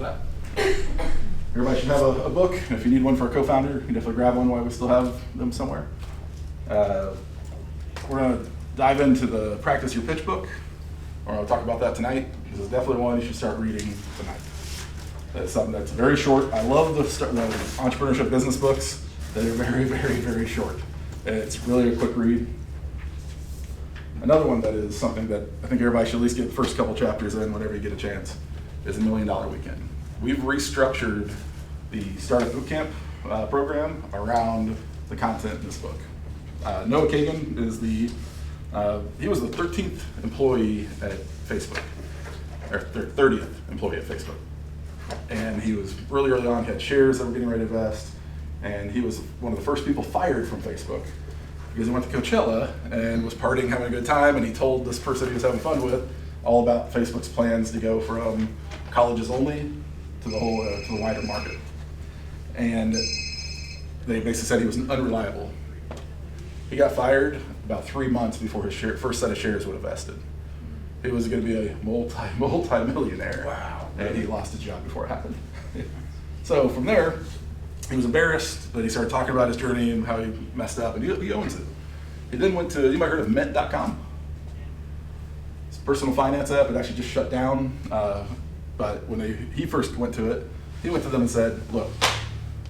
that. Everybody should have a book. If you need one for a co-founder, you can definitely grab one while we still have them somewhere. We're going to dive into the Practice Your Pitch book, or I'll talk about that tonight. This is definitely one you should start reading tonight. It's something that's very short. I love the entrepreneurship business books that are very, very, very short. It's really a quick read. Another one that is something that I think everybody should at least get the first couple chapters in whenever you get a chance is $1 Million Weekend. We've restructured the Startup Bootcamp program around the content in this book. Noah Kagan is he was the 13th employee at Facebook, or 30th employee at Facebook. And he was really early on, he had shares that were getting ready to vest, and he was one of the first people fired from Facebook because he went to Coachella and was partying, having a good time, and he told this person he was having fun with all about Facebook's plans to go from colleges only to the wider market. And they basically said he was unreliable. He got fired about 3 months before his first set of shares would have vested. He was going to be a multi-millionaire. Wow. And he lost his job before it happened. So from there, he was embarrassed, but he started talking about his journey and how he messed up, and he owns it. He then went to, you might have heard of Mint.com? It's a personal finance app. It actually just shut down. But when he first went to it, he went to them and said, look,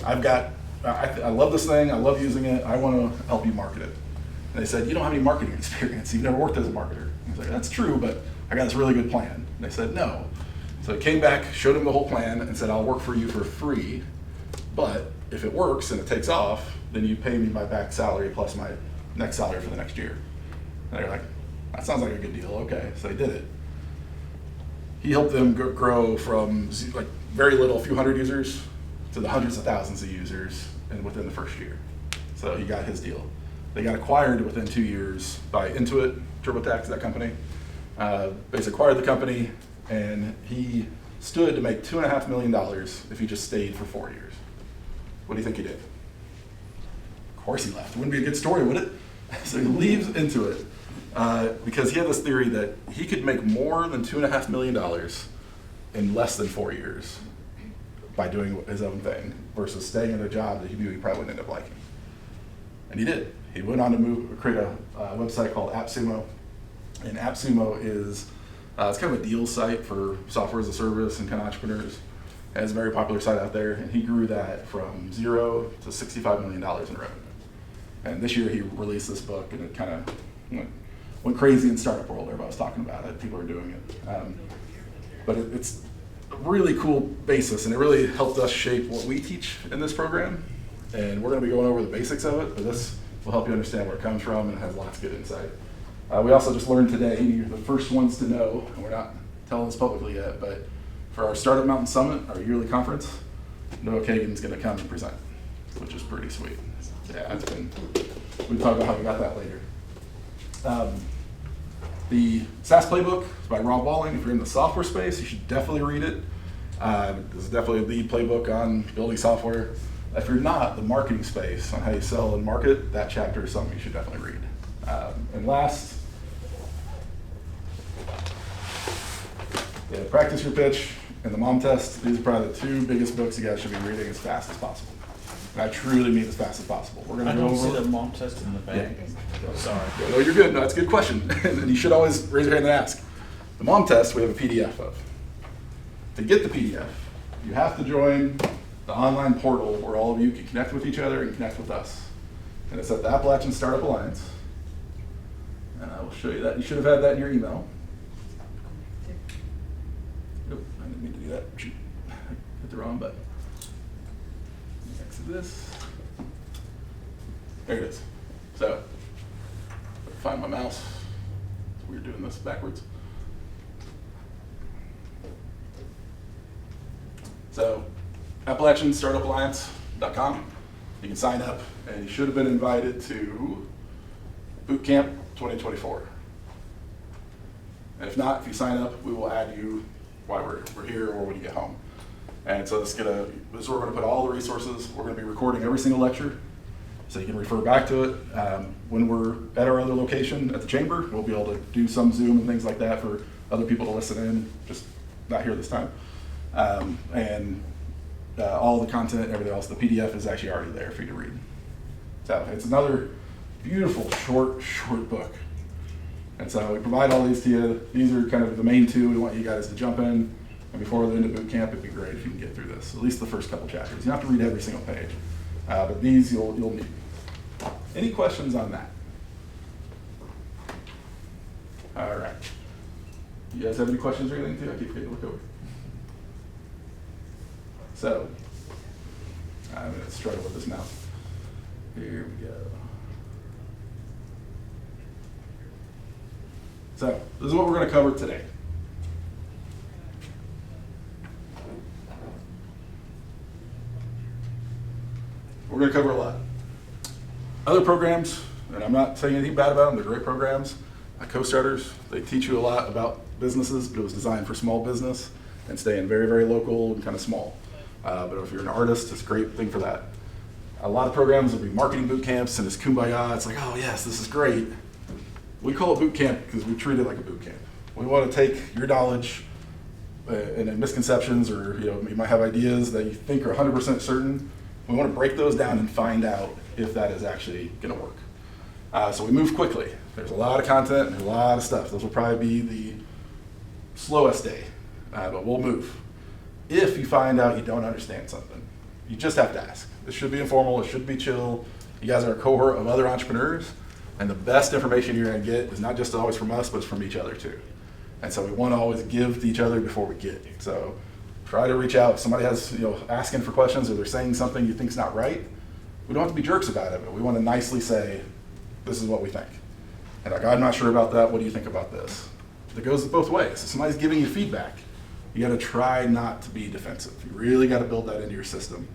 I love this thing, I love using it, I want to help you market it. And they said, you don't have any marketing experience, you've never worked as a marketer. He's like, that's true, but I got this really good plan. And they said, no. So he came back, showed him the whole plan, and said, I'll work for you for free, but if it works and it takes off, then you pay me my back salary plus my next salary for the next year. And they're like, that sounds like a good deal, okay. So he did it. He helped them grow from like very little, a few hundred users, to the hundreds of thousands of users and within the first year. So he got his deal. They got acquired within 2 years by Intuit, TurboTax, that company. Basically acquired the company, and he stood to make $2.5 million if he just stayed for 4 years. What do you think he did? Of course he left. It wouldn't be a good story, would it? So he leaves Intuit because he had this theory that he could make more than $2.5 million in less than 4 years by doing his own thing versus staying in a job that he knew he probably wouldn't end up liking. And he did. He went on to create a website called AppSumo. And AppSumo is it's kind of a deal site for software as a service and kind of entrepreneurs. And it's a very popular site out there. And he grew that from 0 to $65 million in revenue. And this year he released this book, and it kind of went crazy in startup world. Everybody was talking about it. People are doing it. But it's a really cool basis, and it really helped us shape what we teach in this program. And we're going to be going over the basics of it, but this will help you understand where it comes from, and it has lots of good insight. We also just learned today, you're the first ones to know, and we're not telling this publicly yet, but for our Startup Mountain Summit, our yearly conference, Noah Kagan's going to come and present, which is pretty sweet. Yeah, we'll talk about how we got that later. The SaaS Playbook is by Rob Walling. If you're in the software space, you should definitely read it. This is definitely a lead playbook on building software. If you're not, the marketing space on how you sell and market, that chapter is something you should definitely read. And last, Practice Your Pitch and the Mom Test. These are probably the two biggest books you guys should be reading as fast as possible. And I truly mean as fast as possible. We're I don't see the Mom Test in the bag. Yeah. Oh, sorry. No, you're good. No, that's a good question. And you should always raise your hand and ask. The Mom Test we have a PDF of. To get the PDF, you have to join the online portal where all of you can connect with each other and connect with us. And it's at the Appalachian Startup Alliance. And I will show you that. You should have had that in your email. Nope, I didn't mean to do that. Shoot. Hit the wrong button. Exit this. There it is. So, find my mouse. It's weird doing this backwards. So, AppalachianStartupAlliance.com. You can sign up, and you should have been invited to Bootcamp 2024. And if not, if you sign up, we will add you while we're here or when you get home. And so this is where we're going to put all the resources. We're going to be recording every single lecture, so you can refer back to it. When we're at our other location at the chamber, we'll be able to do some Zoom and things like that for other people to listen in, just not here this time. And all the content, everything else, the PDF is actually already there for you to read. So it's another beautiful, short book. And so we provide all these to you. These are kind of the main two we want you guys to jump in. And before the end of boot camp, it'd be great if you can get through this, at least the first couple chapters. You don't have to read every single page, but these you'll need. Any questions on that? All right. You guys have any questions or anything too? I keep forgetting to look over. So, I'm going to struggle with this mouse. Here we go. So, this is what we're going to cover today. We're going to cover a lot. Other programs, and I'm not saying anything bad about them, they're great programs. Co-starters, they teach you a lot about businesses, but it was designed for small business and staying very, very local and kind of small. But if you're an artist, it's a great thing for that. A lot of programs will be marketing boot camps, and it's kumbaya. It's like, oh yes, this is great. We call it boot camp because we treat it like a boot camp. We want to take your knowledge and misconceptions, or you might have ideas that you think are 100% certain. We want to break those down and find out if that is actually going to work. So we move quickly. There's a lot of content and a lot of stuff. This will probably be the slowest day, but we'll move. If you find out you don't understand something, you just have to ask. This should be informal, it should be chill. You guys are a cohort of other entrepreneurs, and the best information you're going to get is not just always from us, but it's from each other too. And so we want to always give to each other before we get. So try to reach out. If somebody has, asking for questions, or they're saying something you think's not right, we don't have to be jerks about it, but we want to nicely say, this is what we think. And like, I'm not sure about that, what do you think about this? It goes both ways. If somebody's giving you feedback, you gotta try not to be defensive. You really gotta build that into your system.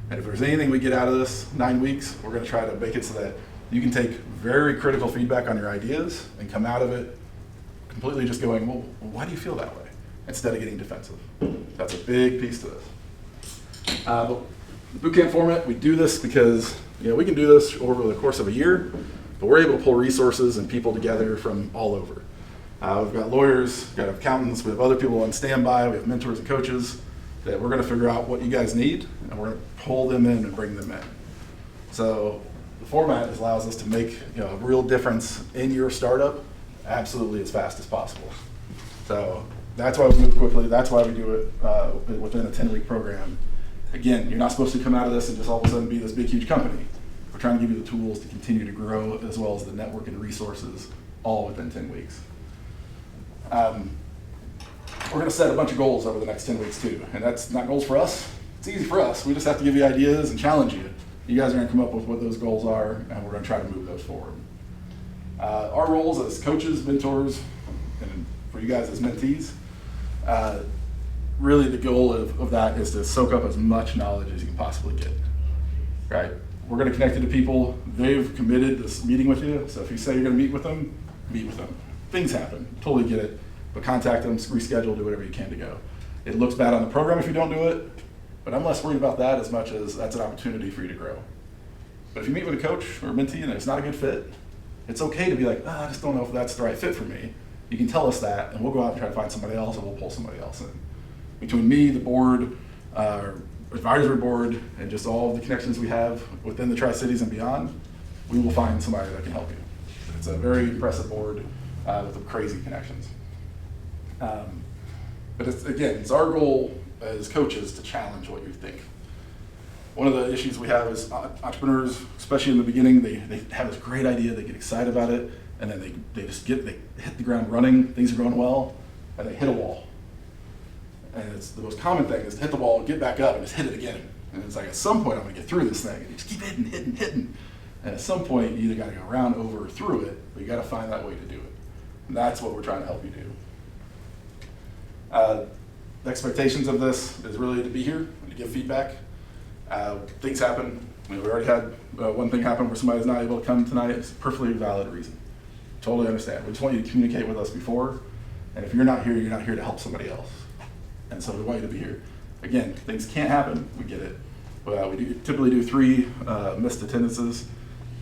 And if there's anything we get out of this 9 weeks, we're gonna try to make it so that you can take very critical feedback on your ideas and come out of it completely just going, well, why do you feel that way? Instead of getting defensive. That's a big piece to this. The bootcamp format, we do this because we can do this over the course of a year, but we're able to pull resources and people together from all over. We've got lawyers, we've got accountants, we have other people on standby, we have mentors and coaches that we're going to figure out what you guys need, and we're going to pull them in and bring them in. So the format allows us to make a real difference in your startup absolutely as fast as possible. So that's why we move quickly, that's why we do it within a 10-week program. Again, you're not supposed to come out of this and just all of a sudden be this big, huge company. We're trying to give you the tools to continue to grow, as well as the network and resources, all within 10 weeks. We're going to set a bunch of goals over the next 10 weeks too, and that's not goals for us. It's easy for us. We just have to give you ideas and challenge you. You guys are going to come up with what those goals are, and we're going to try to move those forward. Our roles as coaches, mentors, and for you guys as mentees, really the goal of that is to soak up as much knowledge as you can possibly get. Right? We're going to connect you to people. They've committed to this meeting with you, so if you say you're going to meet with them, meet with them. Things happen, totally get it, but contact them, reschedule, do whatever you can to go. It looks bad on the program if you don't do it, but I'm less worried about that as much as that's an opportunity for you to grow. But if you meet with a coach or a mentee and it's not a good fit, it's okay to be like, I just don't know if that's the right fit for me. You can tell us that, and we'll go out and try to find somebody else, and we'll pull somebody else in. Between me, the board, our advisory board, and just all of the connections we have within the Tri-Cities and beyond, we will find somebody that can help you. It's a very impressive board with some crazy connections. But it's our goal as coaches to challenge what you think. One of the issues we have is entrepreneurs, especially in the beginning, they have this great idea, they get excited about it, and then they hit the ground running, things are going well, and they hit a wall. And it's the most common thing is to hit the wall, get back up, and just hit it again. And it's like, at some point I'm gonna get through this thing, and you just keep hitting. And at some point you either gotta go around, over, or through it, but you gotta find that way to do it. And that's what we're trying to help you do. The expectations of this is really to be here and to give feedback. Things happen. We already had one thing happen where somebody's not able to come tonight. It's a perfectly valid reason. Totally understand. We just want you to communicate with us before. And if you're not here to help somebody else. And so we want you to be here. Again, things can't happen. We get it. We typically do 3 missed attendances,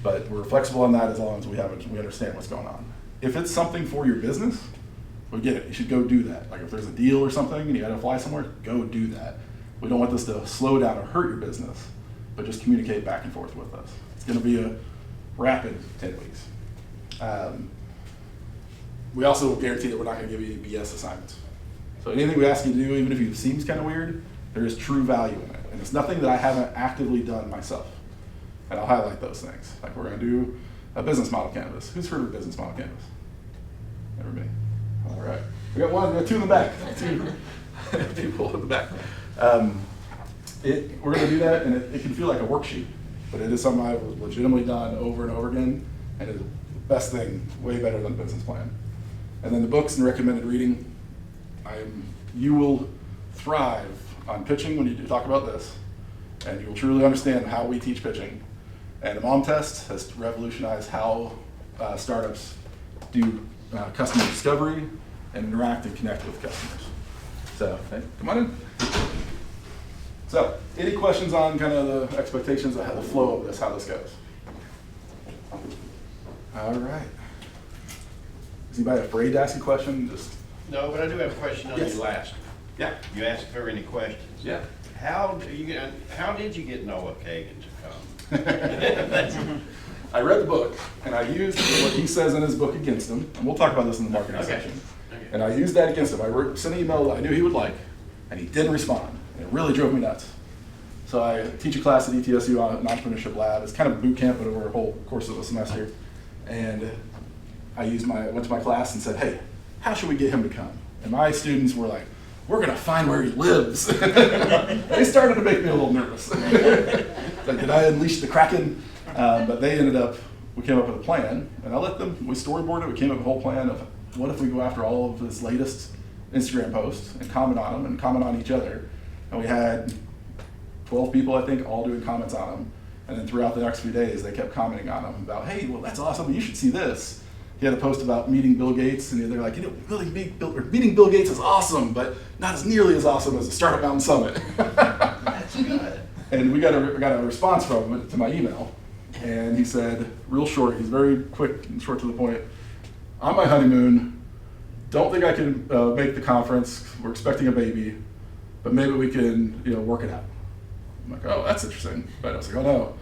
but we're flexible on that as long as we understand what's going on. If it's something for your business, we get it. You should go do that. Like if there's a deal or something and you got to fly somewhere, go do that. We don't want this to slow down or hurt your business, but just communicate back and forth with us. It's going to be a rapid 10 weeks. We also guarantee that we're not going to give you any BS assignments. So anything we ask you to do, even if it seems kind of weird, there is true value in it. And it's nothing that I haven't actively done myself. And I'll highlight those things. Like we're going to do a business model canvas. Who's heard of business model canvas? Everybody? All right. We got one, we got two in the back. Two people in the back. We're going to do that, and it can feel like a worksheet, but it is something I've legitimately done over and over again, and it's the best thing, way better than a business plan. And then the books and recommended reading, you will thrive on pitching when you talk about this, and you will truly understand how we teach pitching. And the Mom Test has revolutionized how startups do customer discovery and interact and connect with customers. So, hey, come on in. So, any questions on kind of the expectations of how the flow of this, how this goes? All right. Is anybody afraid to ask a question? No, but I do have a question on Yes. you last. Yeah. You asked if there were any questions. Yeah. How did you get Noah Kagan to come? I read the book, and I used what he says in his book against him, and we'll talk about this in the marketing Okay. section. Okay. And I used that against him. I sent an email that I knew he would like, and he didn't respond. And it really drove me nuts. So I teach a class at ETSU on an entrepreneurship lab. It's kind of boot camp, but over a whole course of a semester. And I went to my class and said, hey, how should we get him to come? And my students were like, we're going to find where he lives. They started to make me a little nervous. Like, did I unleash the Kraken? But we came up with a plan, and we storyboarded it. We came up with a whole plan of what if we go after all of his latest Instagram posts and comment on them and comment on each other. And we had 12 people, I think, all doing comments on them. And then throughout the next few days, they kept commenting on them about, hey, well, that's awesome. You should see this. He had a post about meeting Bill Gates, and they're like, meeting Bill Gates is awesome, but not as nearly as awesome as the Startup Mountain Summit. That's good. And we got a response from him to my email, and he said, real short, he's very quick and short to the point, on my honeymoon, don't think I can make the conference, we're expecting a baby, but maybe we can work it out. I'm like, oh, that's interesting. But I was like, oh no.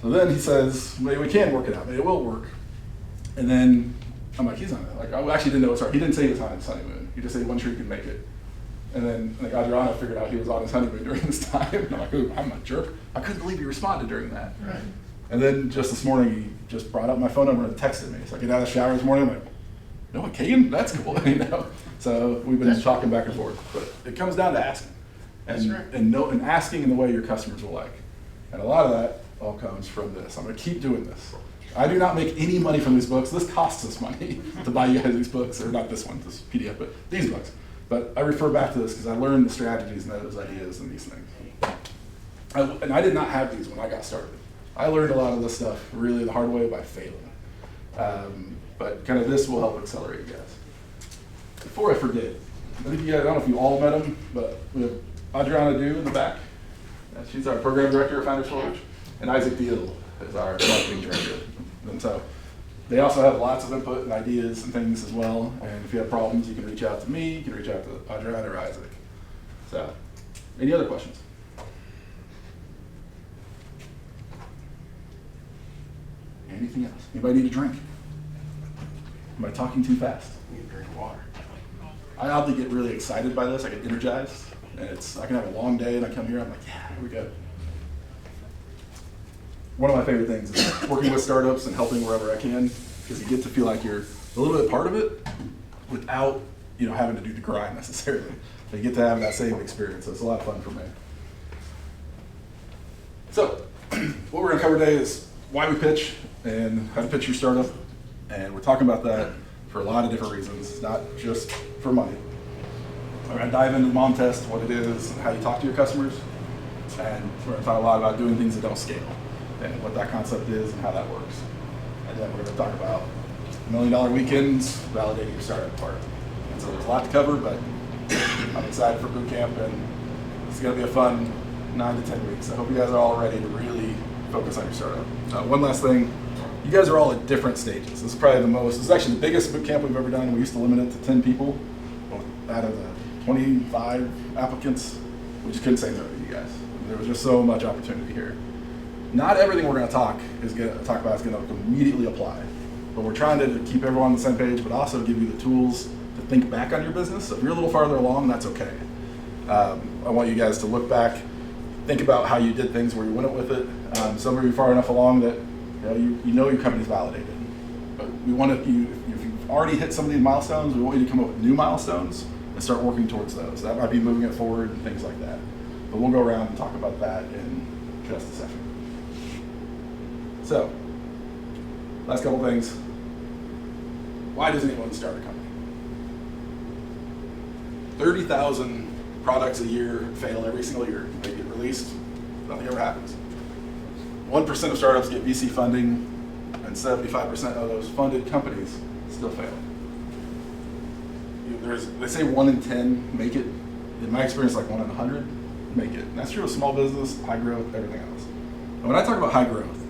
So then he says, maybe we can work it out, maybe it will work. And then I'm like, he's on it. Like, I actually didn't know, sorry, he didn't say he was on his honeymoon. He just said he wasn't sure he could make it. And then like Adriana figured out he was on his honeymoon during this time. And I'm like, ooh, I'm a jerk. I couldn't believe he responded during that. Right. And then just this morning, he just brought up my phone number and texted me. So I get out of the shower this morning, I'm like, Noah Kagan? That's cool, So we've been talking back and forth. But it comes down to asking. That's right. And asking in the way your customers will like. And a lot of that all comes from this. I'm going to keep doing this. I do not make any money from these books. This costs us money to buy you guys these books, or not this one, this PDF, but these books. But I refer back to this because I learned the strategies and those ideas and these things. And I did not have these when I got started. I learned a lot of this stuff really the hard way by failing. But kind of this will help accelerate you guys. Before I forget, I think you guys, I don't know if you all met him, but we have Adriana Du in the back. She's our program director at Founders Forge, and Isaac Deal is our marketing director. And so they also have lots of input and ideas and things as well. And if you have problems, you can reach out to me, you can reach out to Adriana or Isaac. So, any other questions? Anything else? Anybody need a drink? Am I talking too fast? You can drink water. I oddly get really excited by this. I get energized. And I can have a long day and I come here, I'm like, yeah, here we go. One of my favorite things is working with startups and helping wherever I can, because you get to feel like you're a little bit part of it without having to do the grind necessarily. So you get to have that same experience. So it's a lot of fun for me. So what we're going to cover today is why we pitch and how to pitch your startup. And we're talking about that for a lot of different reasons. It's not just for money. We're going to dive into the Mom Test, what it is, and how you talk to your customers. And we're going to talk a lot about doing things that don't scale and what that concept is and how that works. And then we're going to talk about $1 Million Weekends, validating your startup part. And so there's a lot to cover, but I'm excited for Bootcamp, and it's going to be a fun 9 to 10 weeks. I hope you guys are all ready to really focus on your startup. One last thing, you guys are all at different stages. This is probably this is actually the biggest boot camp we've ever done. We used to limit it to 10 people. Out of the 25 applicants, we just couldn't say no to you guys. There was just so much opportunity here. Not everything we're going to talk about is going to immediately apply, but we're trying to keep everyone on the same page, but also give you the tools to think back on your business. So if you're a little farther along, that's okay. I want you guys to look back, think about how you did things, where you went with it. Some of you far enough along that you know your company's validated. But we want if you've already hit some of these milestones, we want you to come up with new milestones and start working towards those. That might be moving it forward and things like that. But we'll go around and talk about that in just a second. So, last couple things. Why does anyone start a company? 30,000 products a year fail every single year. They get released, nothing ever happens. 1% of startups get VC funding, and 75% of those funded companies still fail. They say 1 in 10 make it. In my experience, like 1 in 100 make it. And that's true of small business, high growth, everything else. And when I talk about high growth,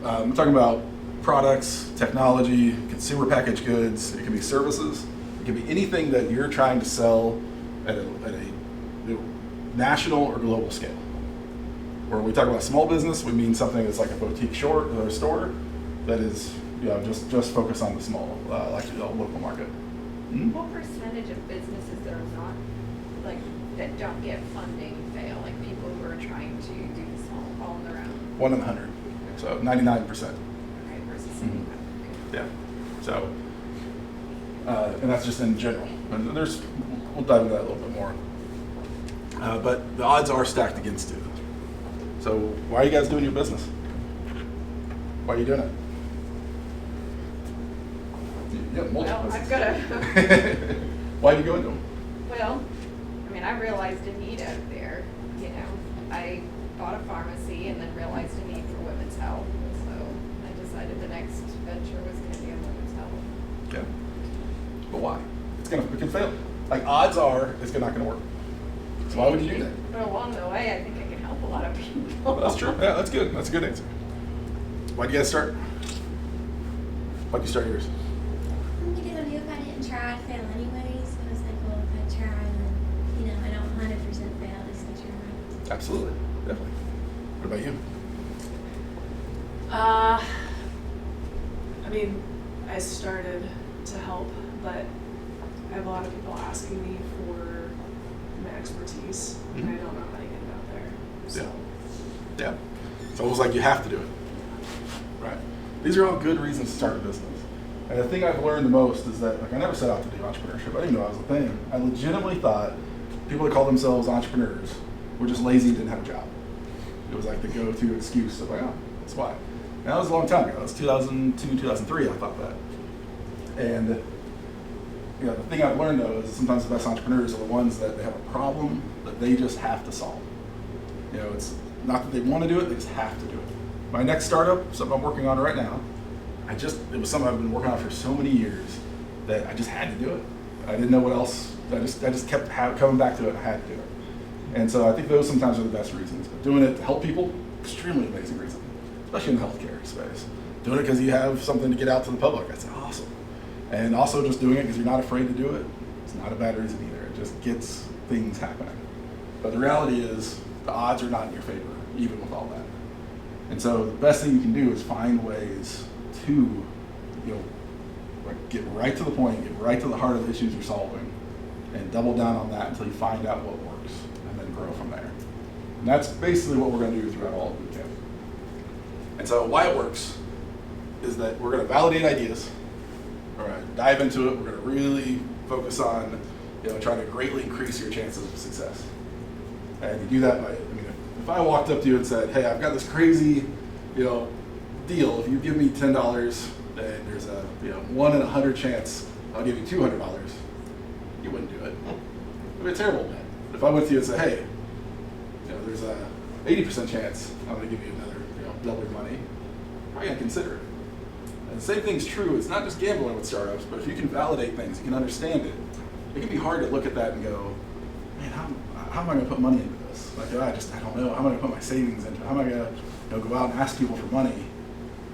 I'm talking about products, technology, consumer packaged goods. It can be services. It can be anything that you're trying to sell at a national or global scale. When we talk about small business, we mean something that's like a boutique store that is just focus on the small, like the local market. What percentage of businesses that are not, like, that don't get funding fail? Like people who are trying to do the small all on their own? 1 in 100. So 99%. Okay, versus 75. Yeah. So, and that's just in general. And we'll dive into that a little bit more. But the odds are stacked against you. So why are you guys doing your business? Why are you doing it? You have multiple Well, I've businesses. got a, Why do you go into them? well, I mean, I realized a need out there, you know. I bought a pharmacy and then realized a need for women's health. So I decided the next venture was going to be in women's health. Okay. But why? It can fail. Like odds are it's not going to work. So why would you do that? But along the way, I think I can help a lot of people. Well, that's true. Yeah, that's good. That's a good answer. Why'd you guys start? Why'd you start yours? Because I knew if I didn't try, I'd fail anyway. So I was like, well, if I try, then, I don't 100% fail, just to try. Absolutely. Definitely. What about you? I mean, I started to help, but I have a lot of people asking me for my expertise, and I don't know how to get it out there. So. Yeah. It's almost like you have to do it. Right. These are all good reasons to start a business. And the thing I've learned the most is that, like, I never set out to do entrepreneurship. I didn't know it was a thing. I legitimately thought people that call themselves entrepreneurs were just lazy and didn't have a job. It was like the go-to excuse of, like, oh, that's why. And that was a long time ago. That was 2002, 2003, I thought that. And the thing I've learned, though, is sometimes the best entrepreneurs are the ones that they have a problem that they just have to solve. It's not that they want to do it, they just have to do it. My next startup, something I'm working on right now, it was something I've been working on for so many years that I just had to do it. I didn't know what else. I just kept coming back to it. I had to do it. And so I think those sometimes are the best reasons. But doing it to help people, extremely amazing reason, especially in the healthcare space. Doing it because you have something to get out to the public, that's awesome. And also just doing it because you're not afraid to do it, it's not a bad reason either. It just gets things happening. But the reality is the odds are not in your favor, even with all that. And so the best thing you can do is find ways to, get right to the point, get right to the heart of the issues you're solving, and double down on that until you find out what works, and then grow from there. And that's basically what we're going to do throughout all of Bootcamp. And so why it works is that we're going to validate ideas. We're going to dive into it. We're going to really focus on, trying to greatly increase your chances of success. And you do that by, if I walked up to you and said, hey, I've got this crazy, deal. If you give me $10, then there's a 1 in 100 chance I'll give you $200. You wouldn't do it. It'd be a terrible bet. If I went to you and said, hey, there's a 80% chance I'm going to give you another, double your money, probably going to consider it. And the same thing's true. It's not just gambling with startups, but if you can validate things, you can understand it. It can be hard to look at that and go, man, how am I going to put money into this? Like, I don't know. How am I going to put my savings into it? How am I going to go out and ask people for money?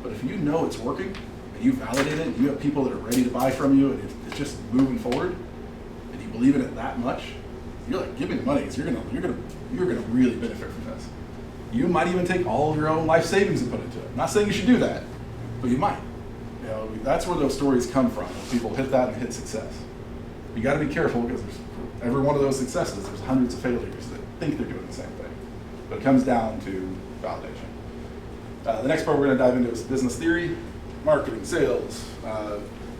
But if you know it's working, and you validate it, and you have people that are ready to buy from you, and it's just moving forward, and you believe in it that much, you're like, give me the money, because you're gonna really benefit from this. You might even take all of your own life savings and put into it. I'm not saying you should do that, but you might. You know, that's where those stories come from. When people hit that and hit success. You got to be careful, because for every one of those successes, there's hundreds of failures that think they're doing the same thing. But it comes down to validation. The next part we're going to dive into is business theory, marketing, sales,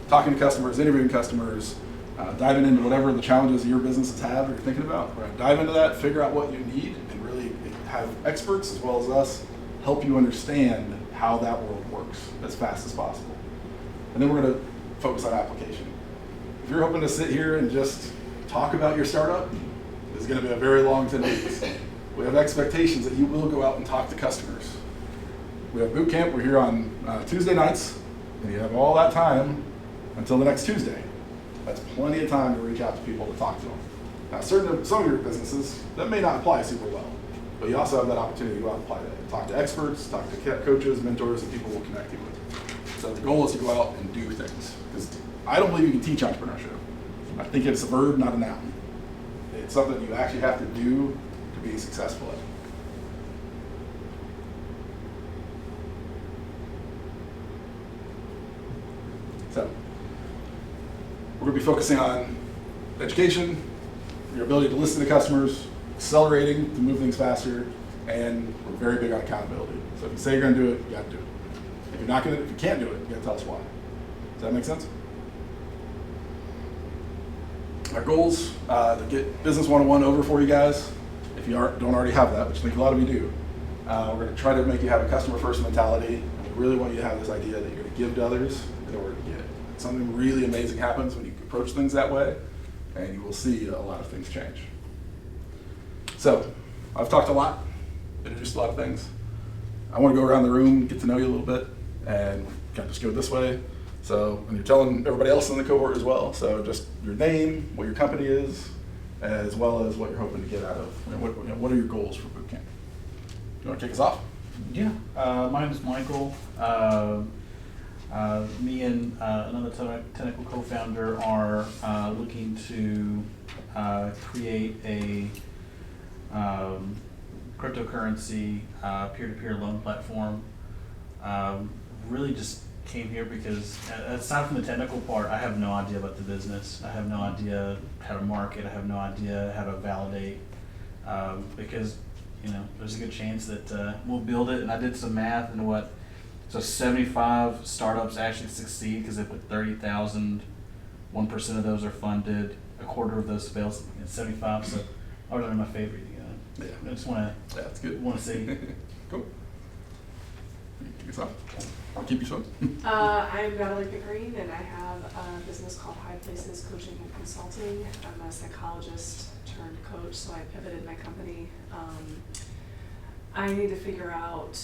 talking to customers, interviewing customers, diving into whatever the challenges your businesses have or you're thinking about. We're going to dive into that, figure out what you need, and really have experts as well as us help you understand how that world works as fast as possible. And then we're going to focus on application. If you're hoping to sit here and just talk about your startup, it's going to be a very long 10 weeks. We have expectations that you will go out and talk to customers. We have Bootcamp. We're here on Tuesday nights, and you have all that time until the next Tuesday. That's plenty of time to reach out to people to talk to them. Now, some of your businesses, that may not apply super well, but you also have that opportunity to go out and apply that. Talk to experts, talk to coaches, mentors, and people will connect you with. So the goal is to go out and do things. Because I don't believe you can teach entrepreneurship. I think it's a verb, not a noun. It's something you actually have to do to be successful at. So, we're going to be focusing on education, your ability to listen to customers, accelerating to move things faster, and we're very big on accountability. So if you say you're going to do it, you got to do it. If you can't do it, you got to tell us why. Does that make sense? Our goals to get Business 101 over for you guys. If you don't already have that, which I think a lot of you do, we're going to try to make you have a customer-first mentality. And we really want you to have this idea that you're going to give to others in order to get it. Something really amazing happens when you approach things that way, and you will see a lot of things change. So, I've talked a lot, introduced a lot of things. I want to go around the room, get to know you a little bit, and kind of just go this way. So, and you're telling everybody else in the cohort as well. So, just your name, what your company is, as well as what you're hoping to get out of. What are your goals for Bootcamp? You want to kick us off? Yeah, my name is Michael. Me and another technical co-founder are looking to create a cryptocurrency peer-to-peer loan platform. Really just came here because aside from the technical part, I have no idea about the business. I have no idea how to market. I have no idea how to validate because there's a good chance that we'll build it. And I did some math and so 75 startups actually succeed because they put 30,000. 1% of those are funded. A quarter of those fails. And 75. So I was my favorite. Yeah. I just want to. That's good. Want to see. Cool. Kick us off. I'll keep you short. I'm Natalie Pickering, and I have a business called High Places Coaching and Consulting. I'm a psychologist turned coach, so I pivoted my company. I need to figure out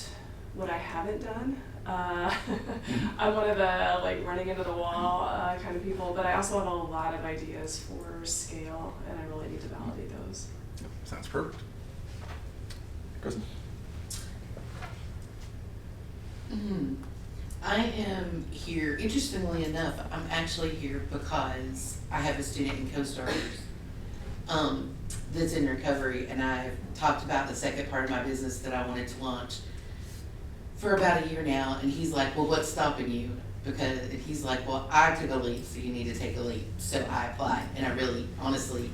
what I haven't done. I'm one of the running into the wall kind of people, but I also have a lot of ideas for scale, and I really need to validate those. Yep, sounds perfect. Kristen? I am here, interestingly enough, I'm actually here because I have a student in CoStarters that's in recovery, and I've talked about the second part of my business that I wanted to launch for about a year now, and he's like, well, what's stopping you? Because he's like, well, I took a leap, so you need to take a leap. So I applied, and I really, honestly,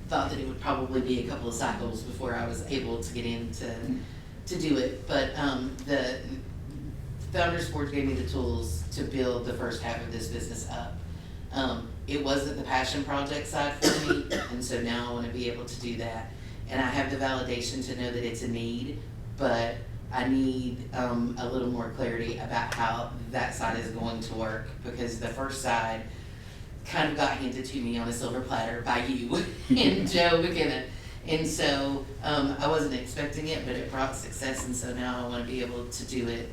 thought that it would probably be a couple of cycles before I was able to get in to do it. But the Founders Board gave me the tools to build the first half of this business up. It wasn't the passion project side for me, and so now I want to be able to do that. And I have the validation to know that it's a need, but I need a little more clarity about how that side is going to work, because the first side kind of got handed to me on a silver platter by you and Joe McKenna. And so I wasn't expecting it, but it brought success, and so now I want to be able to do it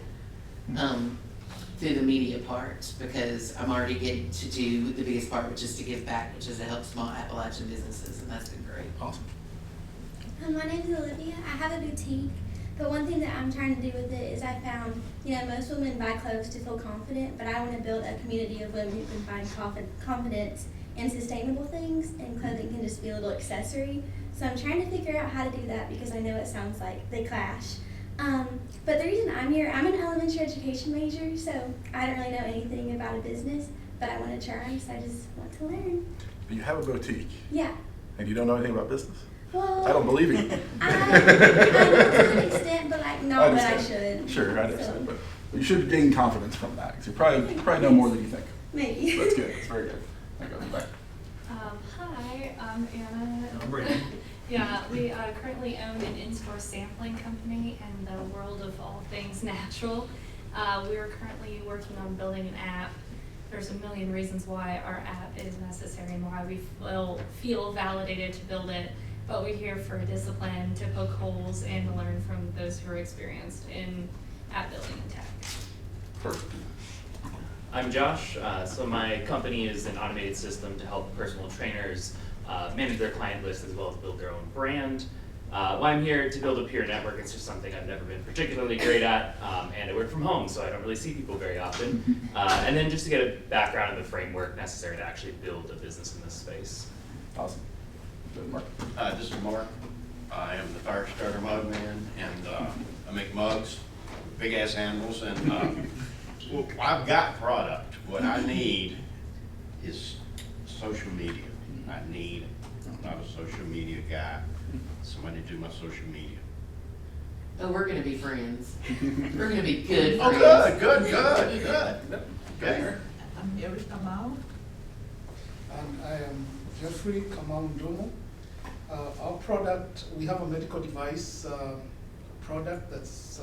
through the media part, because I'm already getting to do the biggest part, which is to give back, which is to help small Appalachian businesses, and that's been great. Awesome. My name is Olivia. I have a boutique But one thing that I'm trying to do with it is I found, most women buy clothes to feel confident, but I want to build a community of women who can find confidence in sustainable things, and clothing can just be a little accessory. So I'm trying to figure out how to do that because I know it sounds like they clash. But the reason I'm here, I'm an elementary education major, so I don't really know anything about a business, but I want to try, so I just want to learn. But you have a boutique, Yeah. and you don't know anything about business. Well, I don't believe you. I know to an extent, but like not what I understand. should. Sure, I understand, So, but you should gain confidence from that, because you probably know more than you think. maybe. That's good, that's very good. I go back. Hi, I'm Anna. I'm Brandon. Yeah, we currently own an in-store sampling company in the world of all things natural. We are currently working on building an app. There's a million reasons why our app is necessary and why we feel validated to build it, but we're here for discipline, to poke holes, and to learn from those who are experienced in app building and tech. Perfect. I'm Josh. So my company is an automated system to help personal trainers manage their client list as well as build their own brand. Why I'm here to build a peer network, it's just something I've never been particularly great at, and I work from home, so I don't really see people very often. And then just to get a background in the framework necessary to actually build a business in this space. Awesome. Good, Mark. This is Mark. I am the fire starter mug man, and I make mugs, big ass handles, and well, I've got product. What I need is social media. I'm not a social media guy. Somebody do my social media. Oh, we're gonna be friends. We're gonna be good Oh, friends. good. Okay. I'm Eric Kamau. And I am Jeffrey Kamau Ndomo. Our product, we have a medical device product that's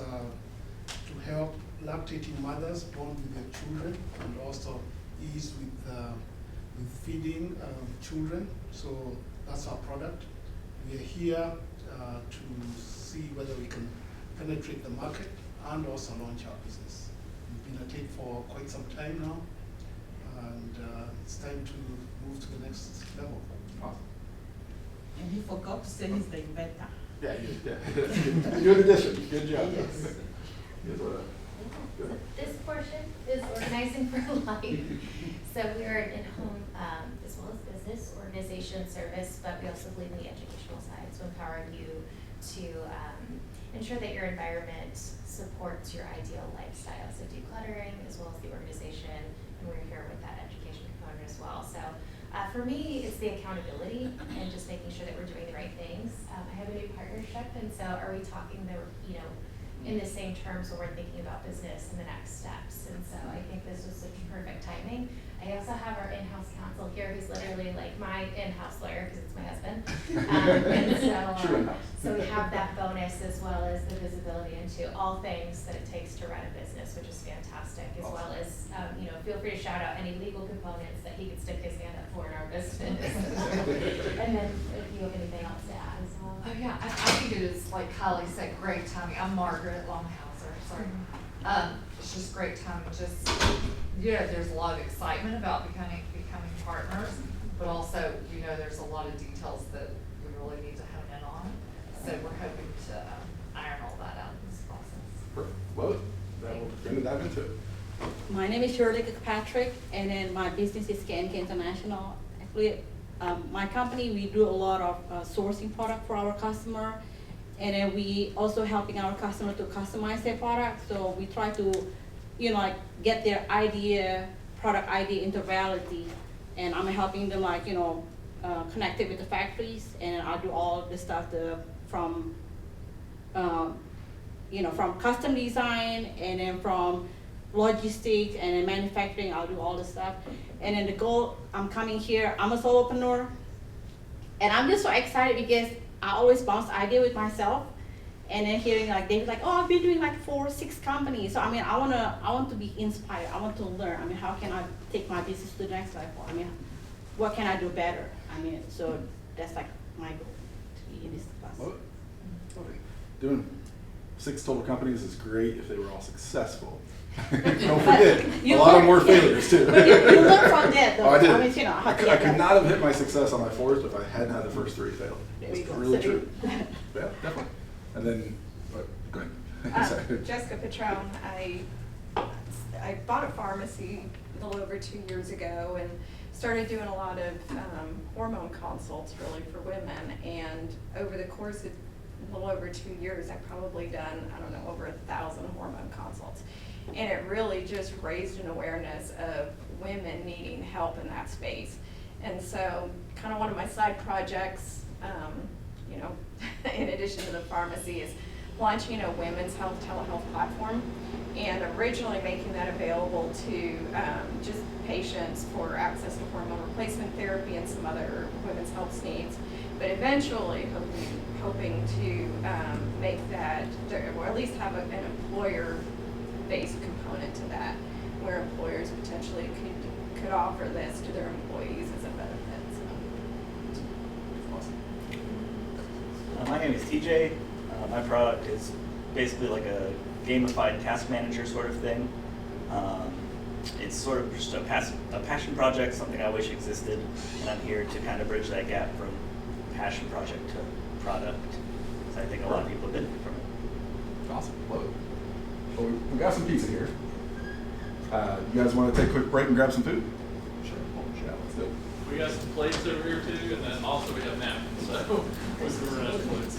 to help lactating mothers born with their children, and also ease with feeding children. So that's our product. We are here to see whether we can penetrate the market and also launch our business. We've been at it for quite some time now, and it's time to move to the next level. Awesome. And he forgot to say he's the inventor. Yeah, good addition. Good job. Yes. Good work. Good. This portion is organizing for life. So we are an in-home as well as business organization service, but we also believe in the educational side to empower you to ensure that your environment supports your ideal lifestyle. So decluttering as well as the organization, and we're here with that education component as well. So for me, it's the accountability and just making sure that we're doing the right things. I have a new partnership, and so are we talking in the same terms when we're thinking about business and the next steps? And so I think this was such perfect timing. I also have our in-house counsel here, who's literally like my in-house lawyer because it's my husband. And so we have that bonus as well as the visibility into all things that it takes to run a business, which is fantastic, as well as feel free to shout out any legal components that he could stick his hand up for in our business. And then if you have anything else to add as well. Oh yeah, I think it is, like Kylie said, great timing. I'm Margaret Longhauser, sorry. It's just great timing, there's a lot of excitement about becoming partners, but also, there's a lot of details that we really need to hone in on. So we're hoping to iron all that out in this process. Perfect. Well, we're going to dive into it. My name is Shirley Kirkpatrick, and then my business is KNK International. Actually, my company, we do a lot of sourcing product for our customer, and then we also helping our customer to customize their product. So we try to, get their product idea into reality, and I'm helping them connect it with the factories, and I do all the stuff from custom design, and then from logistics and then manufacturing, I'll do all the stuff. And then the goal, I'm coming here, I'm a solopreneur, and I'm just so excited because I always bounce idea with myself, and then hearing they're like, oh, I've been doing 4-6 companies. So I want to be inspired. I want to learn. how can I take my business to the next level? What can I do better? So that's my goal, to be in this class. Well, doing 6 total companies is great if they were all successful. Don't forget, a lot of them were failures too. But you learn from that though. Oh, I did. I I could not have hit my success on my 4th if I hadn't had the first 3 fail. There It's we go. really So true. Yeah, definitely. And then Go ahead. Sorry. Jessica Patron, I bought a pharmacy a little over 2 years ago and started doing a lot of hormone consults really for women. And over the course of a little over 2 years, I've probably done, I don't know, over 1,000 hormone consults. And it really just raised an awareness of women needing help in that space. And so kind of one of my side projects, you know, in addition to the pharmacy, is launching a women's health telehealth platform, and originally making that available to just patients for access to hormone replacement therapy and some other women's health needs, but eventually hoping to make that, or at least have an employer-based component to that, where employers potentially could offer this to their employees as a benefit. So. Awesome. My name is TJ. My product is basically like a gamified task manager sort of thing. It's sort of just a passion project, something I wish existed, and I'm here to kind of bridge that gap from passion project to product. So I think a lot of people benefit from it. Awesome. Love it. Well, we got some pizza here. You guys want to take a quick break and grab some food? Sure. Yeah, let's do it. We got some plates over here too, and then also we have napkins, so we're running out of plates.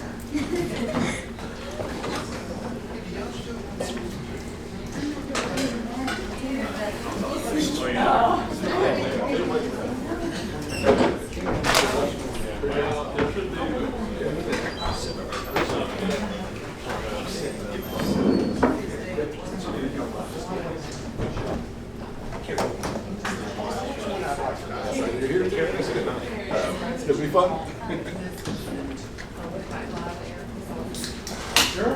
Oh, yeah. Well, there should You're here. It's gonna be fun. Sure.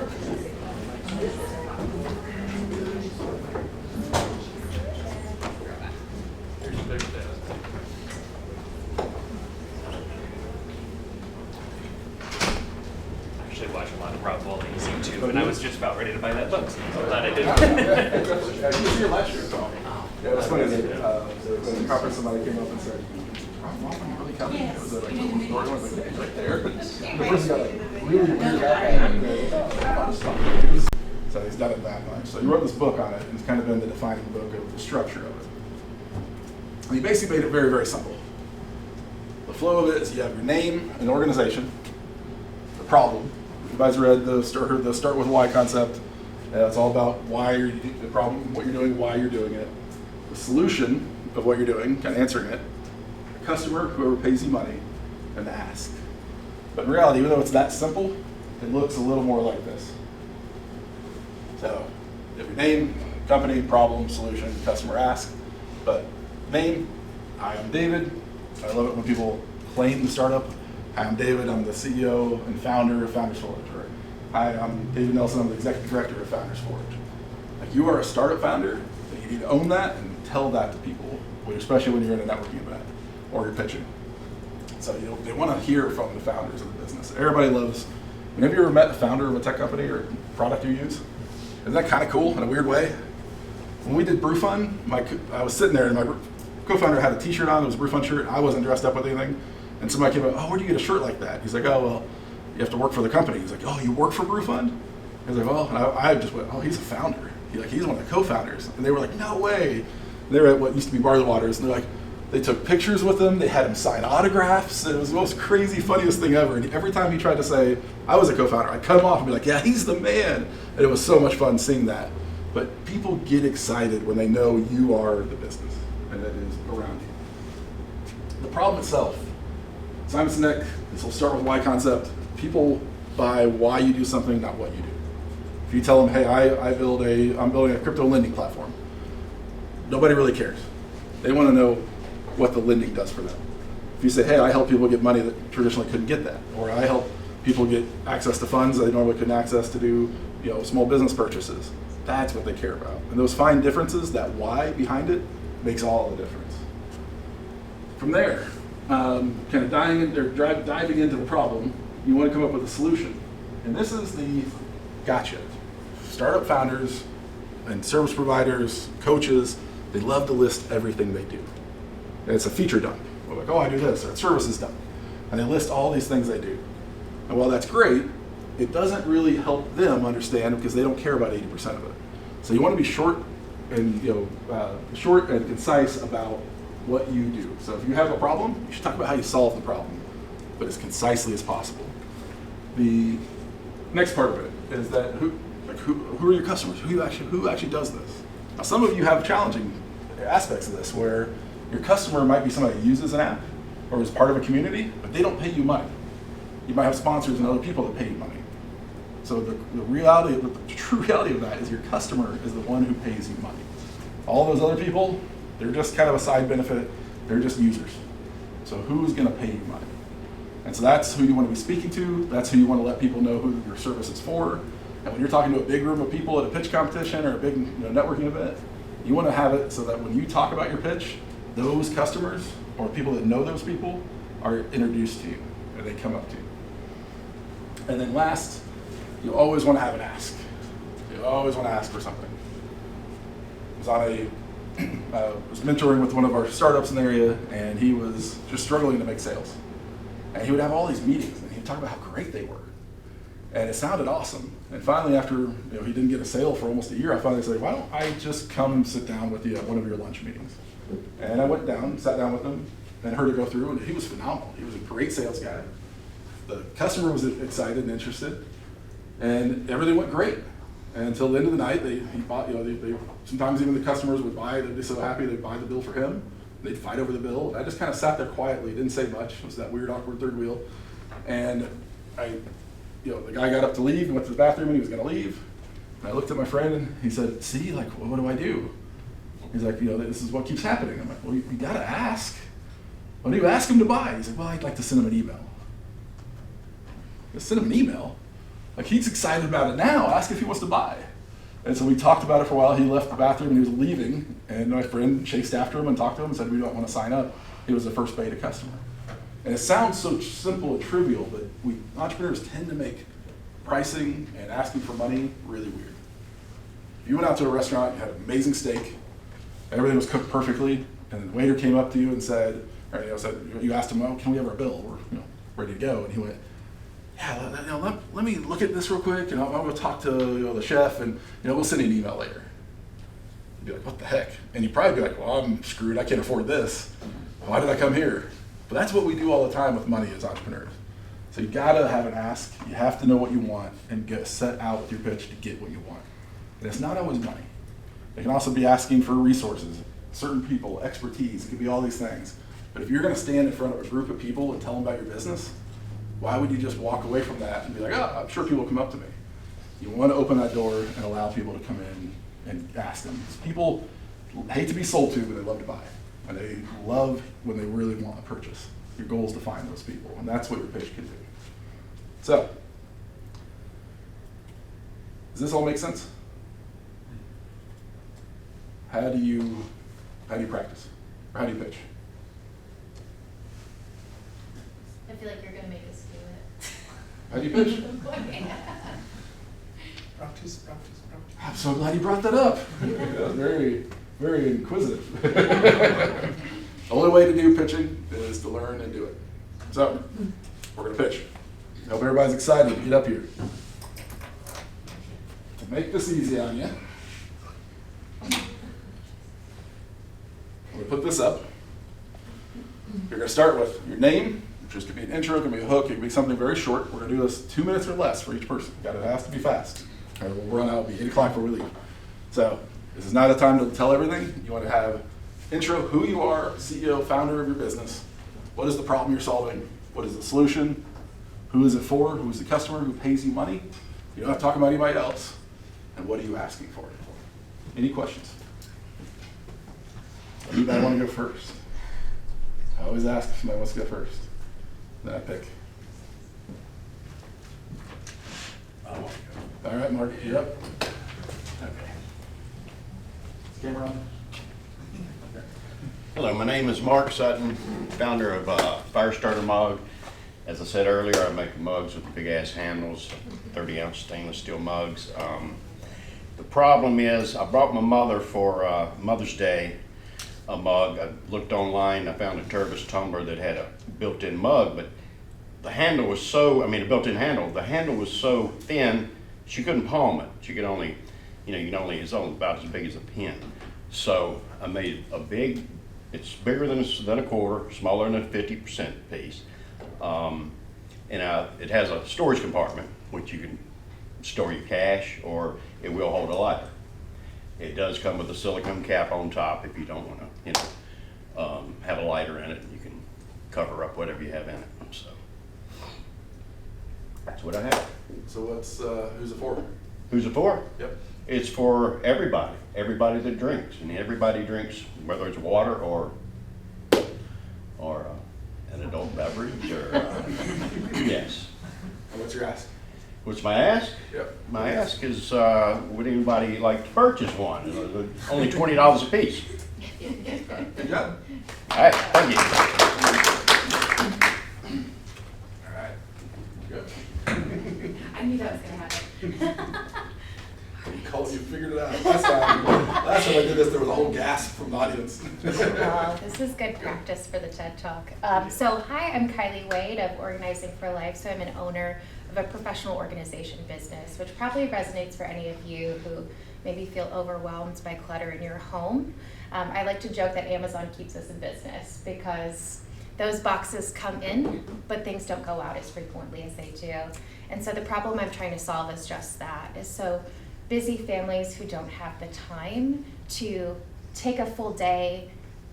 Here's the big desk. I actually watch a lot of Rob Waldy's YouTube, and I was just about ready to buy that book, so I'm glad I did. You were here last year. Yeah, it was funny. At the conference, somebody came up and said, "Rob Waldy really coming?" It was like a story. I was like, "He's right there." The person got like really weird out. So he's done it that much. So he wrote this book on it, and it's kind of been the defining book of the structure of it. And he basically made it very, very simple. The flow of it is you have your name and organization, the problem. You guys read the start with why concept. It's all about why you're the problem, what you're doing, why you're doing it. The solution of what you're doing, kind of answering it. The customer, whoever pays you money, and the ask. But in reality, even though it's that simple, it looks a little more like this. So, you have your name, company, problem, solution, customer, ask. But name, hi, I'm David. I love it when people claim the startup. Hi, I'm David. I'm the CEO and founder of Founders Forge. Or, hi, I'm David Nelson. I'm the executive director of Founders Forge. Like, you are a startup founder, and you need to own that and tell that to people, especially when you're in a networking event or you're pitching. So they want to hear from the founders of the business. Everybody loves. Have you ever met the founder of a tech company or product you use? Isn't that kind of cool in a weird way? When we did BrewFun, I was sitting there and my co-founder had a t-shirt on, it was a BrewFun shirt, I wasn't dressed up with anything. And somebody came up, oh, where'd you get a shirt like that? He's like, oh, well, you have to work for the company. He's like, oh, you work for BrewFun? I was like, well, and I just went, oh, he's a founder. He's one of the co-founders. And they were like, no way. They were at what used to be Bar the Waters, and they're like, they took pictures with him, they had him sign autographs. It was the most crazy, funniest thing ever. And every time he tried to say, I was a co-founder, I'd cut him off and be like, yeah, he's the man. And it was so much fun seeing that. But people get excited when they know you are the business and that is around you. The problem itself, Simon Sinek, this will start with why concept. People buy why you do something, not what you do. If you tell them, hey, I'm building a crypto lending platform, nobody really cares. They want to know what the lending does for them. If you say, hey, I help people get money that traditionally couldn't get that, or I help people get access to funds that they normally couldn't access to do, small business purchases, that's what they care about. And those fine differences, that why behind it, makes all the difference. From there, kind of diving into the problem, you want to come up with a solution. And this is the gotcha. Startup founders and service providers, coaches, they love to list everything they do. And it's a feature dump. We're like, oh, I do this, or service is done. And they list all these things they do. And while that's great, it doesn't really help them understand because they don't care about 80% of it. So you want to be short and short and concise about what you do. So if you have a problem, you should talk about how you solve the problem, but as concisely as possible. The next part of it is that who are your customers? Who actually does this? Now, some of you have challenging aspects of this where your customer might be somebody who uses an app or is part of a community, but they don't pay you money. You might have sponsors and other people that pay you money. So the true reality of that is your customer is the one who pays you money. All those other people, they're just kind of a side benefit. They're just users. So who's going to pay you money? And so that's who you want to be speaking to. That's who you want to let people know who your service is for. And when you're talking to a big room of people at a pitch competition or a big networking event, you want to have it so that when you talk about your pitch, those customers or people that know those people are introduced to you or they come up to you. And then last, you always want to have an ask. You always want to ask for something. I was mentoring with one of our startups in the area, and he was just struggling to make sales. And he would have all these meetings, and he'd talk about how great they were. And it sounded awesome. And finally, after he didn't get a sale for almost a year, I finally said, why don't I just come sit down with you at one of your lunch meetings? And I went down, sat down with him, and heard it go through, and he was phenomenal. He was a great sales guy. The customer was excited and interested, and everything went great. And until the end of the night, he bought, sometimes even the customers would buy, they'd be so happy they'd buy the bill for him. They'd fight over the bill. I just kind of sat there quietly, didn't say much. It was that weird, awkward third wheel. And the guy got up to leave and went to the bathroom and he was going to leave. And I looked at my friend and he said, see, like, what do I do? He's like, this is what keeps happening. I'm like, well, you got to ask. What do you ask him to buy? He's like, well, I'd like to send him an email. Send him an email? Like, he's excited about it now. Ask if he wants to buy. And so we talked about it for a while. He left the bathroom and he was leaving. And my friend chased after him and talked to him and said, we don't want to sign up. He was the first beta customer. And it sounds so simple and trivial, but entrepreneurs tend to make pricing and asking for money really weird. If you went out to a restaurant, you had an amazing steak, everything was cooked perfectly, and the waiter came up to you and said, you asked him, oh, can we have our bill? We're ready to go. And he went, yeah, let me look at this real quick, and I'll go talk to the chef, and we'll send you an email later. You'd be like, what the heck? And you'd probably be like, well, I'm screwed. I can't afford this. Why did I come here? But that's what we do all the time with money as entrepreneurs. So you gotta have an ask. You have to know what you want and get set out with your pitch to get what you want. And it's not always money. It can also be asking for resources, certain people, expertise. It could be all these things. But if you're gonna stand in front of a group of people and tell them about your business, why would you just walk away from that and be like, oh, I'm sure people will come up to me? You want to open that door and allow people to come in and ask them. People hate to be sold to, but they love to buy. And they love when they really want a purchase. Your goal is to find those people, and that's what your pitch can do. So, does this all make sense? How do you practice? Or how do you pitch? I feel like you're gonna make us do it. How do you pitch? Practice. I'm so glad you brought that up. That was very, very inquisitive. The only way to do pitching is to learn and do it. So, we're going to pitch. I hope everybody's excited to get up here. To make this easy on you, I'm going to put this up. You're going to start with your name, which is going to be an intro, it can be a hook, it can be something very short. We're going to do this 2 minutes or less for each person. It has to be fast. Or we'll run out, it'll be 8 o'clock before we leave. So, this is not a time to tell everything. You want to have intro, who you are, CEO, founder of your business. What is the problem you're solving? What is the solution? Who is it for? Who is the customer? Who pays you money? You don't have to talk about anybody else. And what are you asking for? Any questions? Anybody want to go first? I always ask if somebody wants to go first. Then I pick. I want to go. All right, Mark, you're up. Okay. Camera on. Hello, my name is Mark Sutton, founder of Firestarter Mug. As I said earlier, I make mugs with big ass handles, 30-ounce stainless steel mugs. The problem is I brought my mother for Mother's Day a mug. I looked online, I found a Turbis tumbler that had a built-in mug, but the handle was so, I mean, a built-in handle, the handle was so thin, she couldn't palm it. She could only, it's only about as big as a pin. So I made a big, it's bigger than a quarter, smaller than a 50% piece. It has a storage compartment, which you can store your cash, or it will hold a lighter. It does come with a silicone cap on top if you don't want to, have a lighter in it. You can cover up whatever you have in it. So that's what I have. So who's it for? Who's it for? Yep. It's for everybody that drinks, and everybody drinks, whether it's water or an adult beverage, or yes. And what's your ask? What's my ask? Yep. My ask is, would anybody like to purchase one? Only $20 a piece. Good job. All right, thank you. All right. Good. I knew that was gonna happen. You figured it out. Last time I did this, there was a whole gasp from the audience. Well, this is good practice for the TED Talk. So hi, I'm Kylie Wade of Organizing for Life. So I'm an owner of a professional organization business, which probably resonates for any of you who maybe feel overwhelmed by clutter in your home. I like to joke that Amazon keeps us in business because those boxes come in, but things don't go out as frequently as they do. And so the problem I'm trying to solve is just that, is so busy families who don't have the time to take a full day,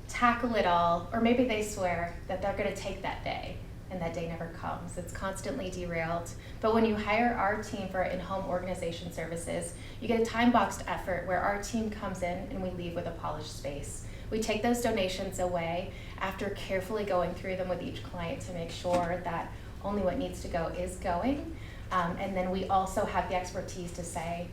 tackle it all, or maybe they swear that they're gonna take that day, and that day never comes. It's constantly derailed. But when you hire our team for in-home organization services, you get a time-boxed effort where our team comes in and we leave with a polished space. We take those donations away after carefully going through them with each client to make sure that only what needs to go is going. And then we also have the expertise to say,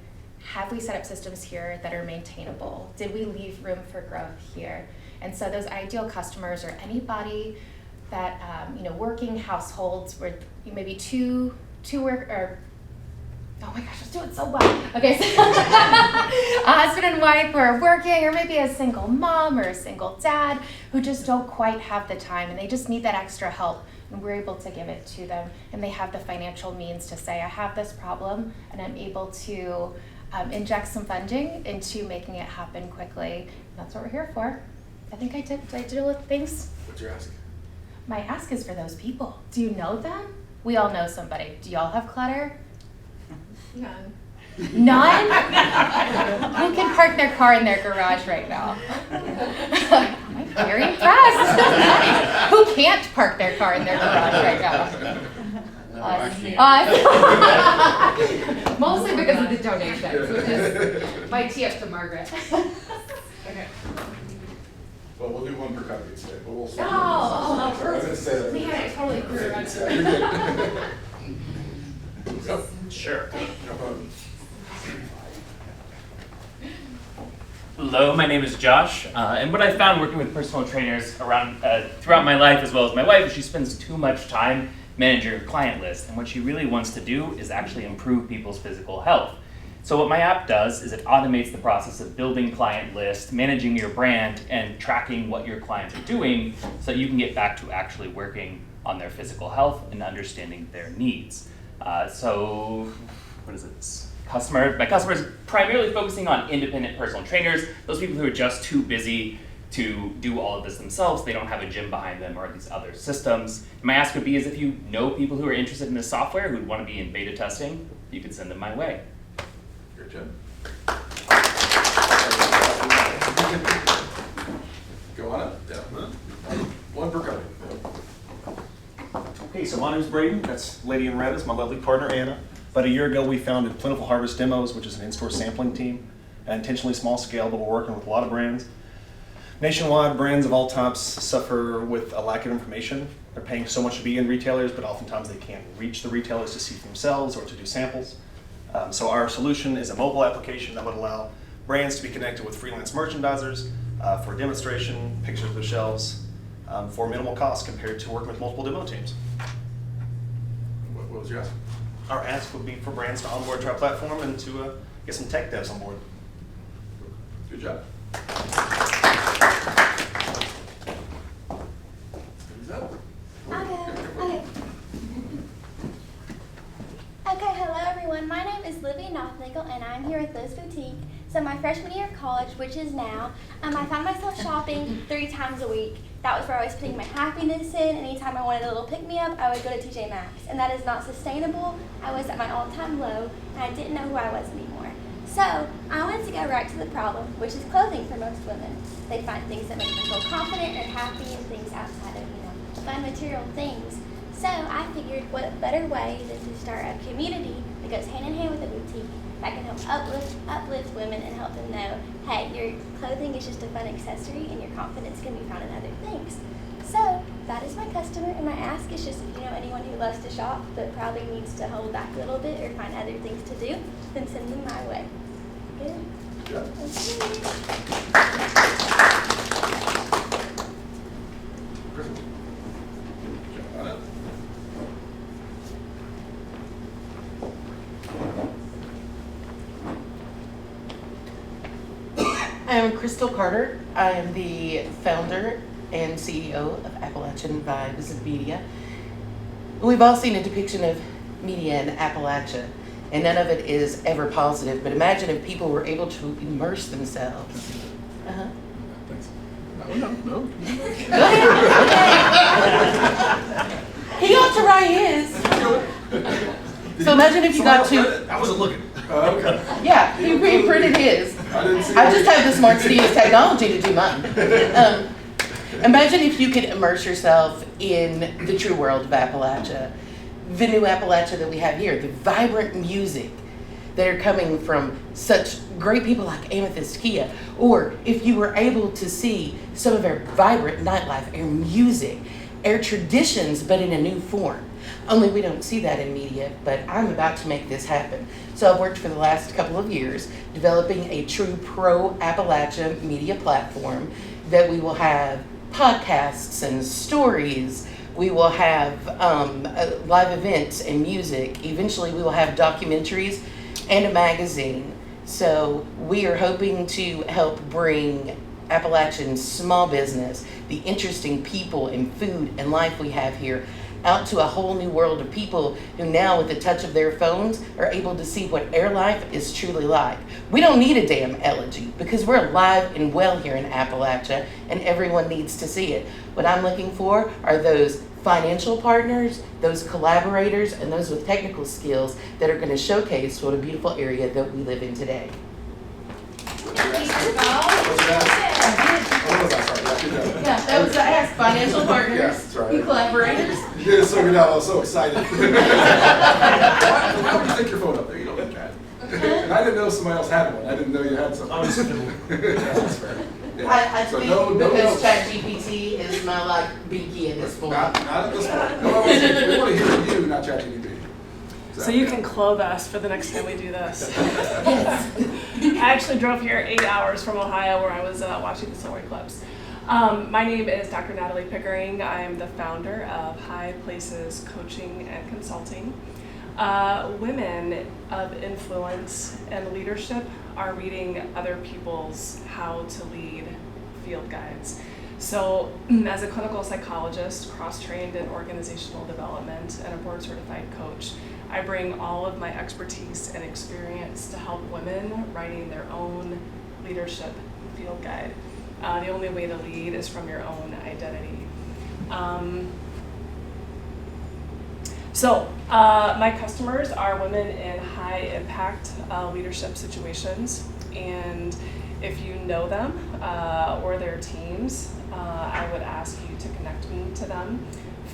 have we set up systems here that are maintainable? Did we leave room for growth here? And so those ideal customers are anybody that, working households where maybe two work, or, oh my gosh, I was doing so well. Okay, so a husband and wife who are working, or maybe a single mom or a single dad who just don't quite have the time and they just need that extra help, and we're able to give it to them, and they have the financial means to say, I have this problem and I'm able to inject some funding into making it happen quickly. That's what we're here for. I think I did all the things. What's your ask? My ask is for those people. Do you know them? We all know somebody. Do y'all have clutter? None. None? Who can park their car in their garage right now? I'm very impressed. Who can't park their car in their garage right now? Us. Mostly because of the donations, which is my tee up to Margaret. Okay. Well, we'll do one per copy today, but we'll. Oh, I was gonna say that. we had it totally through. Yeah, you're good. Yep. Sure. No problem. Hello, my name is Josh, and what I found working with personal trainers throughout my life, as well as my wife, is she spends too much time managing her client list, and what she really wants to do is actually improve people's physical health. So what my app does is it automates the process of building client lists, managing your brand, and tracking what your clients are doing so that you can get back to actually working on their physical health and understanding their needs. So what is it? My customers primarily focusing on independent personal trainers, those people who are just too busy to do all of this themselves. They don't have a gym behind them or these other systems. And my ask would be is if you know people who are interested in this software who'd want to be in beta testing, you can send them my way. Good job. Go on up. Yeah. One per copy. Hey, so my name's Braden. That's Lady in Red. That's my lovely partner, Anna. About a year ago, we founded Plentiful Harvest Demos, which is an in-store sampling team, an intentionally small scale, but we're working with a lot of brands. Nationwide, brands of all types suffer with a lack of information. They're paying so much to be in retailers, but oftentimes they can't reach the retailers to see for themselves or to do samples. So our solution is a mobile application that would allow brands to be connected with freelance merchandisers for demonstration, pictures of the shelves, for minimal cost compared to working with multiple demo teams. What was your ask? Our ask would be for brands to onboard to our platform and to get some tech devs on board. Good job. Who's up? Okay. Sylvia Nothnagel, and I'm here with Liz Boutique. So my freshman year of college, which is now, I found myself shopping 3 times a week. That was where I was putting my happiness in. Anytime I wanted a little pick-me-up, I would go to TJ Maxx. And that is not sustainable. I was at my all-time low, and I didn't know who I was anymore. So I wanted to go right to the problem, which is clothing for most women. They find things that make them feel confident or happy and things outside of, fun material things. So I figured what better way than to start a community that goes hand in hand with a boutique that can help uplift women and help them know, hey, your clothing is just a fun accessory and your confidence can be found in other things. So that is my customer, and my ask is just if you know anyone who loves to shop but probably needs to hold back a little bit or find other things to do, then send them my way. Good? Yeah. Crystal. Got it. I am Crystal Carter. I am the founder and CEO of Appalachian Vibes Media. We've all seen a depiction of media in Appalachia, and none of it is ever positive, but imagine if people were able to immerse themselves. Uh-huh. Thanks. No. He ought to write his. So imagine if you got to... I wasn't looking. Okay. Yeah, he reprinted his. I didn't see I just have the smart studios technology to do mine. Imagine if you could immerse yourself in the true world of Appalachia, the new Appalachia that we have here, the vibrant music that are coming from such great people like Amethyst Kia, or if you were able to see some of our vibrant nightlife, our music, our traditions, but in a new form. Only we don't see that in media, but I'm about to make this happen. So I've worked for the last couple of years developing a true pro-Appalachia media platform that we will have podcasts and stories. We will have live events and music. Eventually we will have documentaries and a magazine. So we are hoping to help bring Appalachian small business, the interesting people and food and life we have here, out to a whole new world of people who now, with the touch of their phones, are able to see what air life is truly like. We don't need a damn elegy because we're alive and well here in Appalachia and everyone needs to see it. What I'm looking for are those financial partners, those collaborators, and those with technical skills that are going to showcase what a beautiful area that we live in today. Yeah, that was the ask. Financial partners, Yeah, that's right. collaborators. You did it so good. I was so excited. Why would you take your phone up there? You don't look at it. And I didn't know somebody else had one. I didn't know you had something. I was fiddling. That's fair. Yeah. I So think no, because ChatGPT is my binky at this point. Not at this point. No, we want to hear you, not ChatGPT. So you can clothe us for the next time we do this. I actually drove here 8 hours from Ohio where I was watching the Solar Eclipse. My name is Dr. Natalie Pickering. I am the founder of High Places Coaching and Consulting. Women of influence and leadership are reading other people's how to lead field guides. So as a clinical psychologist, cross-trained in organizational development and a board-certified coach, I bring all of my expertise and experience to help women writing their own leadership field guide. The only way to lead is from your own identity. My customers are women in high impact leadership situations, and if you know them or their teams, I would ask you to connect me to them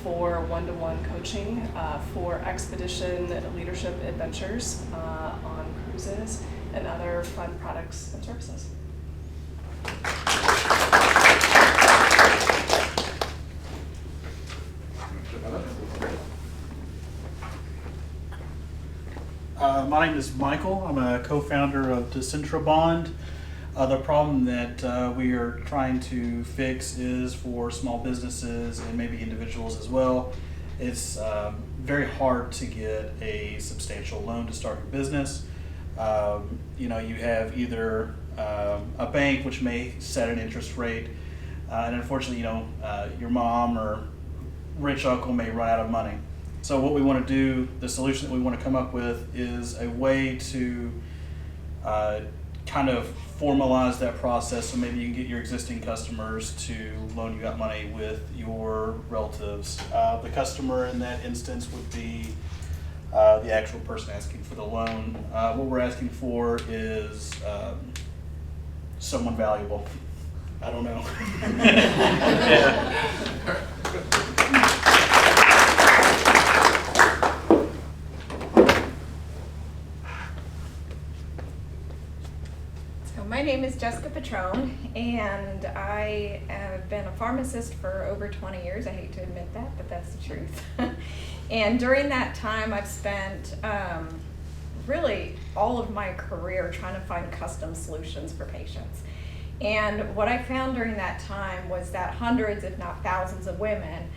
for one-to-one coaching for expedition leadership adventures on cruises and other fun products and services. My name is Michael. I'm a co-founder of Decentra Bond. The problem that we are trying to fix is for small businesses and maybe individuals as well. It's very hard to get a substantial loan to start your business. You have either a bank which may set an interest rate, and unfortunately, your mom or rich uncle may run out of money. So what we want to do, the solution that we want to come up with is a way to kind of formalize that process so maybe you can get your existing customers to loan you out money with your relatives. The customer in that instance would be the actual person asking for the loan. What we're asking for is someone valuable. I don't know. So my name is Jessica Petrone, and I have been a pharmacist for over 20 years. I hate to admit that, but that's the truth. And during that time, I've spent really all of my career trying to find custom solutions for patients. And what I found during that time was that hundreds, if not thousands of women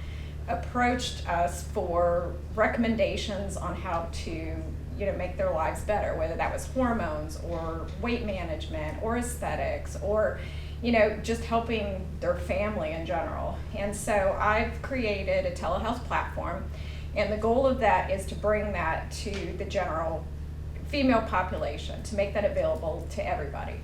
approached us for recommendations on how to make their lives better, whether that was hormones or weight management or aesthetics or just helping their family in general. And so I've created a telehealth platform, and the goal of that is to bring that to the general female population, to make that available to everybody.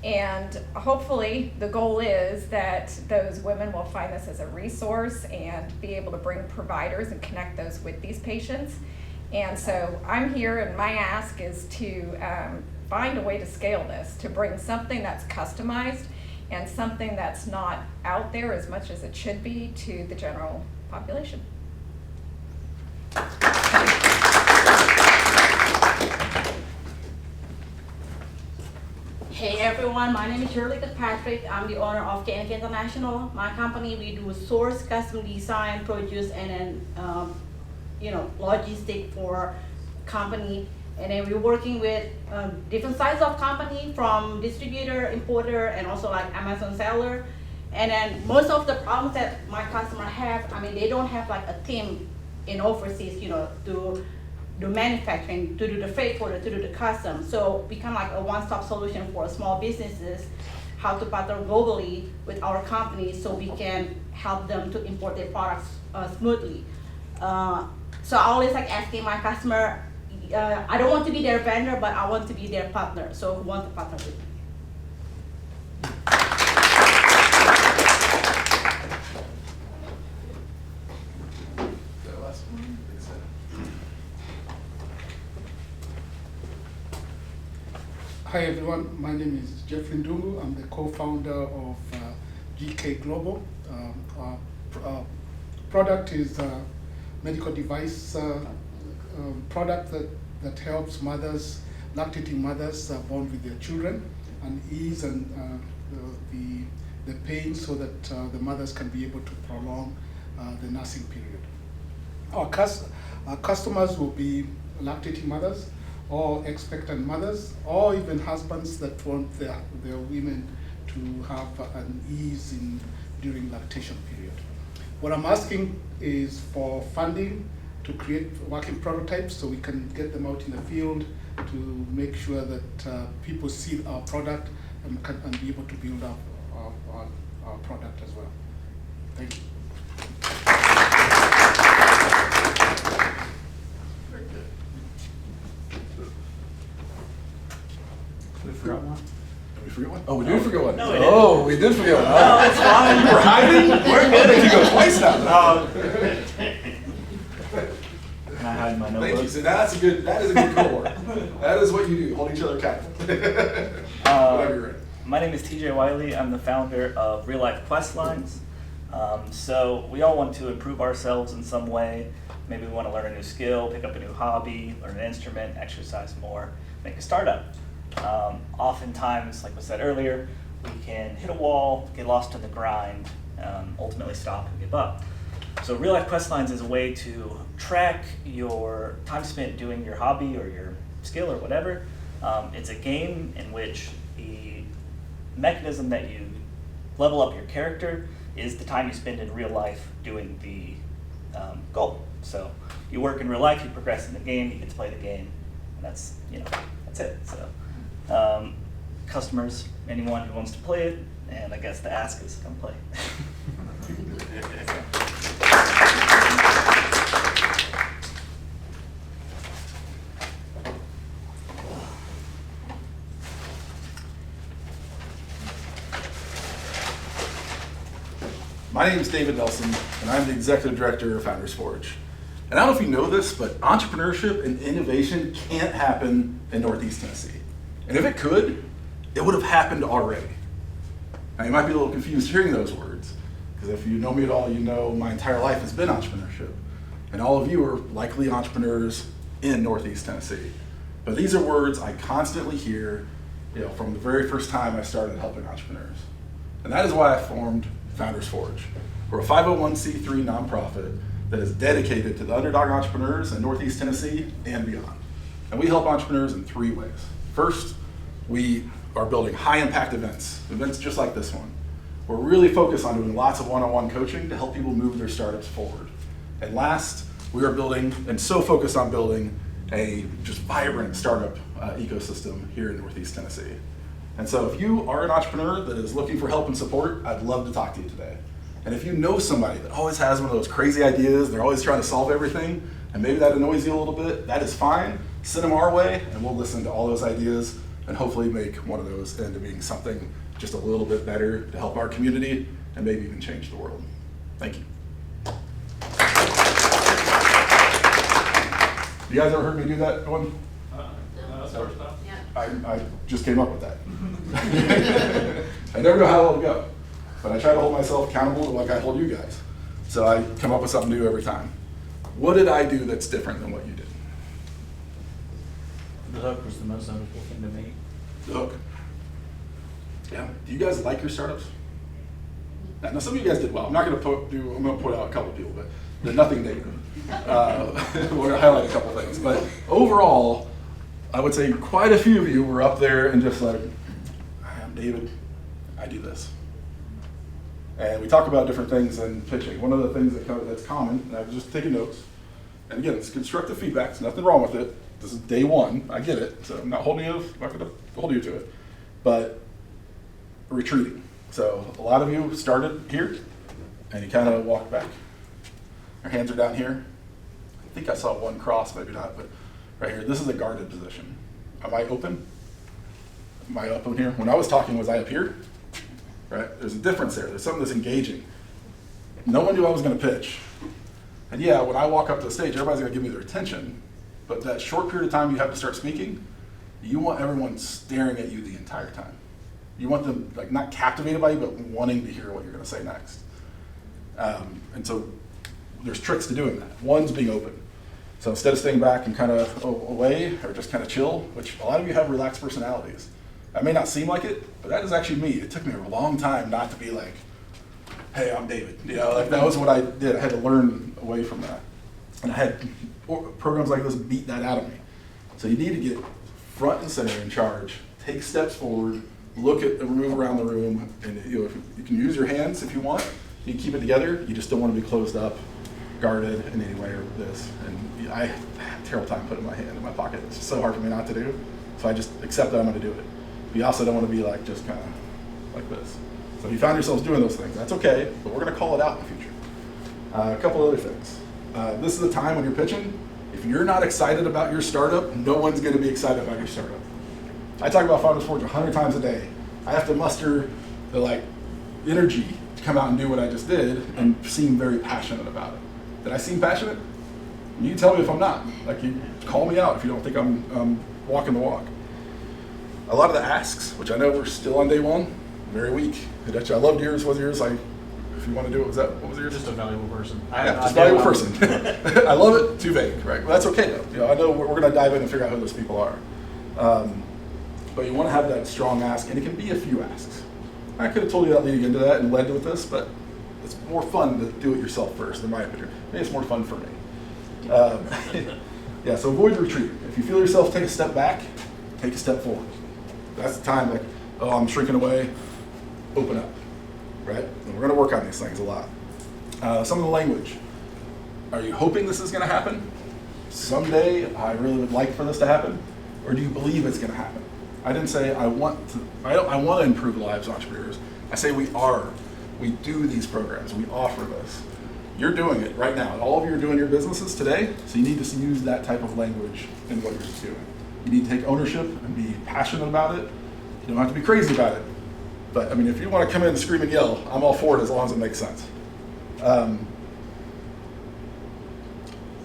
And hopefully the goal is that those women will find this as a resource and be able to bring providers and connect those with these patients. And so I'm here, and my ask is to find a way to scale this, to bring something that's customized and something that's not out there as much as it should be to the general population. Hey everyone, my name is Shirley Kirkpatrick. I'm the owner of KNK International. My company, we do source, custom design, produce, and then logistic for company. And then we're working with different sizes of company, from distributor, importer, and also like Amazon seller. And then most of the problems that my customer have, they don't have like a team in overseas, to do manufacturing, to do the freight forwarder, to do the custom. So become like a one-stop solution for small businesses, how to partner globally with our company so we can help them to import their products smoothly. So I always like asking my customer, I don't want to be their vendor, but I want to be their partner. So who wants to partner with me? Hi everyone, my name is Jeffrey Ndungu. I'm the co-founder of GK Global. Our product is a medical device product that helps mothers, lactating mothers born with their children, and ease and the pain so that the mothers can be able to prolong the nursing period. Our customers will be lactating mothers, or expectant mothers, or even husbands that want their women to have an ease during lactation period. What I'm asking is for funding to create working prototypes so we can get them out in the field to make sure that people see our product and be able to build up our product as well. Thank you. We forgot one. Did we forget one? Oh, we did forget one. No, we didn't. We did forget one. No, it's fine. You were hiding? We're good. If you go twice now. Can I hide my notebook? Thank you. So that is a good cohort. That is what you do. Hold each other accountable. Whatever you're ready. My name is TJ Wiley. I'm the founder of Real Life Quest Lines. So we all want to improve ourselves in some way. Maybe we want to learn a new skill, pick up a new hobby, learn an instrument, exercise more, make a startup. Oftentimes, like was said earlier, we can hit a wall, get lost in the grind, ultimately stop and give up. So Real Life Quest Lines is a way to track your time spent doing your hobby or your skill or whatever. It's a game in which the mechanism that you level up your character is the time you spend in real life doing the goal. So you work in real life, you progress in the game, you get to play the game, and that's it. So customers, anyone who wants to play it, and I guess the ask is come play. My name is David Nelson, and I'm the Executive Director of Founders Forge. And I don't know if you know this, but entrepreneurship and innovation can't happen in Northeast Tennessee. And if it could, it would have happened already. Now you might be a little confused hearing those words, because if you know me at all, you know my entire life has been entrepreneurship. And all of you are likely entrepreneurs in Northeast Tennessee. But these are words I constantly hear, from the very first time I started helping entrepreneurs. And that is why I formed Founders Forge. We're a 501c3 nonprofit that is dedicated to the underdog entrepreneurs in Northeast Tennessee and beyond. And we help entrepreneurs in 3 ways. First, we are building high impact events just like this one. We're really focused on doing lots of one-on-one coaching to help people move their startups forward. And last, we are building, and so focused on building, a just vibrant startup ecosystem here in Northeast Tennessee. And so if you are an entrepreneur that is looking for help and support, I'd love to talk to you today. And if you know somebody that always has one of those crazy ideas, they're always trying to solve everything, and maybe that annoys you a little bit, that is fine. Send them our way, and we'll listen to all those ideas and hopefully make one of those into being something just a little bit better to help our community and maybe even change the world. Thank you. You guys ever heard me do that one? No, that's the first time. I just came up with that. I never know how it'll go, but I try to hold myself accountable to like I hold you guys. So I come up with something new every time. What did I do that's different than what you did? The hook was the most noticeable thing to me. The hook. Yeah. Do you guys like your startups? Now some of you guys did well. I'm going to put out a couple of people, but they're nothing negative. We're going to highlight a couple things, but overall, I would say quite a few of you were up there and just like, I'm David, I do this. And we talk about different things in pitching. One of the things that's common, and I was just taking notes, and again, it's constructive feedback, there's nothing wrong with it. This is day one, I get it, so I'm not going to hold you to it. But retreating. So a lot of you started here, and you kind of walked back. Your hands are down here. I think I saw one cross, maybe not, but right here, this is a guarded position. Am I open? Am I up on here? When I was talking, was I up here? Right? There's a difference there. There's something that's engaging. No one knew I was going to pitch. And yeah, when I walk up to the stage, everybody's going to give me their attention. But that short period of time you have to start speaking, you want everyone staring at you the entire time. You want them like not captivated by you, but wanting to hear what you're going to say next. And so there's tricks to doing that. One's being open. So instead of staying back and kind of away or just kind of chill, which a lot of you have relaxed personalities. That may not seem like it, but that is actually me. It took me a long time not to be like, hey, I'm David. Like that was what I did. I had to learn away from that. And I had programs like this beat that out of me. So you need to get front and center in charge, take steps forward, look at and move around the room, and if you can use your hands if you want. You can keep it together. You just don't want to be closed up, guarded in any way or this. And I have a terrible time putting my hand in my pocket. It's just so hard for me not to do. So I just accept that I'm going to do it. But you also don't want to be like just kind of like this. So if you found yourselves doing those things, that's okay, but we're going to call it out in the future. A couple other things. This is a time when you're pitching. If you're not excited about your startup, no one's going to be excited about your startup. I talk about Founders Forge 100 times a day. I have to muster the energy to come out and do what I just did and seem very passionate about it. Did I seem passionate? You tell me if I'm not. You call me out if you don't think I'm walking the walk. A lot of the asks, which I know we're still on day one, very weak. I loved yours. Was yours? If you want to do it, what was yours? Just a valuable person. Just valuable person. I love it. Too vague, right? Well, that's okay though. I know we're going to dive in and figure out who those people are. But you want to have that strong ask, and it can be a few asks. I could have told you that leading into that and led with this, but it's more fun to do it yourself first, in my opinion. Maybe it's more fun for me. So avoid retreat. If you feel yourself take a step back, take a step forward. That's the time I'm shrinking away, open up, right? And we're going to work on these things a lot. Some of the language. Are you hoping this is going to happen? Someday I really would like for this to happen, or do you believe it's going to happen? I didn't say I want to improve the lives of entrepreneurs. I say we do these programs, we offer this. You're doing it right now. All of you are doing your businesses today, so you need to use that type of language in what you're doing. You need to take ownership and be passionate about it. You don't have to be crazy about it. But if you want to come in and scream and yell, I'm all for it as long as it makes sense. All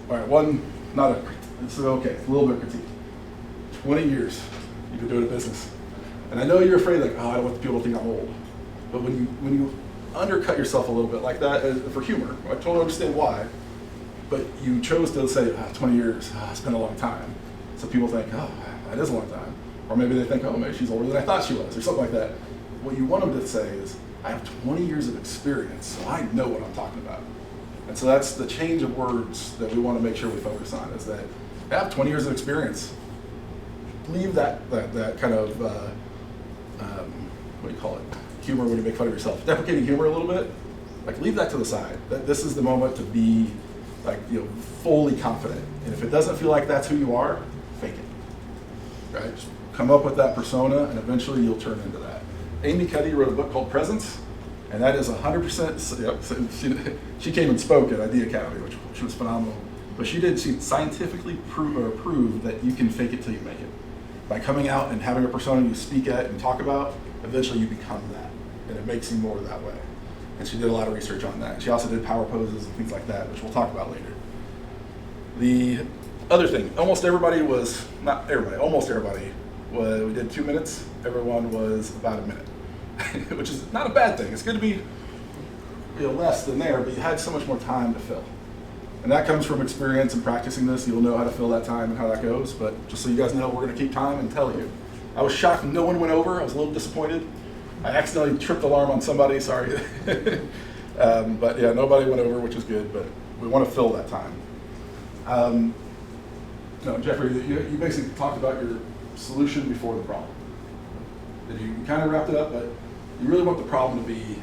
right, this is okay, a little bit of critique. 20 years you've been doing a business. And I know you're afraid, like, oh, I don't want people to think I'm old. But when you undercut yourself a little bit like that, for humor, I totally understand why, but you chose to say, 20 years, it's been a long time. So people think, oh, that is a long time. Or maybe they think, oh, maybe she's older than I thought she was, or something like that. What you want them to say is, I have 20 years of experience, so I know what I'm talking about. And so that's the change of words that we want to make sure we focus on, is that I have 20 years of experience. Leave that kind of, what do you call it? Humor when you make fun of yourself. Deprecating humor a little bit, like leave that to the side. That this is the moment to be fully confident. And if it doesn't feel like that's who you are, fake it. Right? Just come up with that persona and eventually you'll turn into that. Amy Cuddy wrote a book called Presence, and that is 100%, yep, she came and spoke at Idea Academy, which was phenomenal. But she scientifically proved that you can fake it till you make it. By coming out and having a persona you speak at and talk about, eventually you become that, and it makes you more that way. And she did a lot of research on that. She also did power poses and things like that, which we'll talk about later. The other thing, almost everybody, we did 2 minutes, everyone was about a minute, which is not a bad thing. It's good to be less than there, but you had so much more time to fill. And that comes from experience and practicing this. You'll know how to fill that time and how that goes, but just so you guys know, we're gonna keep time and tell you. I was shocked no one went over. I was a little disappointed. I accidentally tripped alarm on somebody, sorry. But yeah, nobody went over, which is good, but we want to fill that time. No, Jeffrey, you basically talked about your solution before the problem. You kind of wrapped it up, but you really want the problem to be,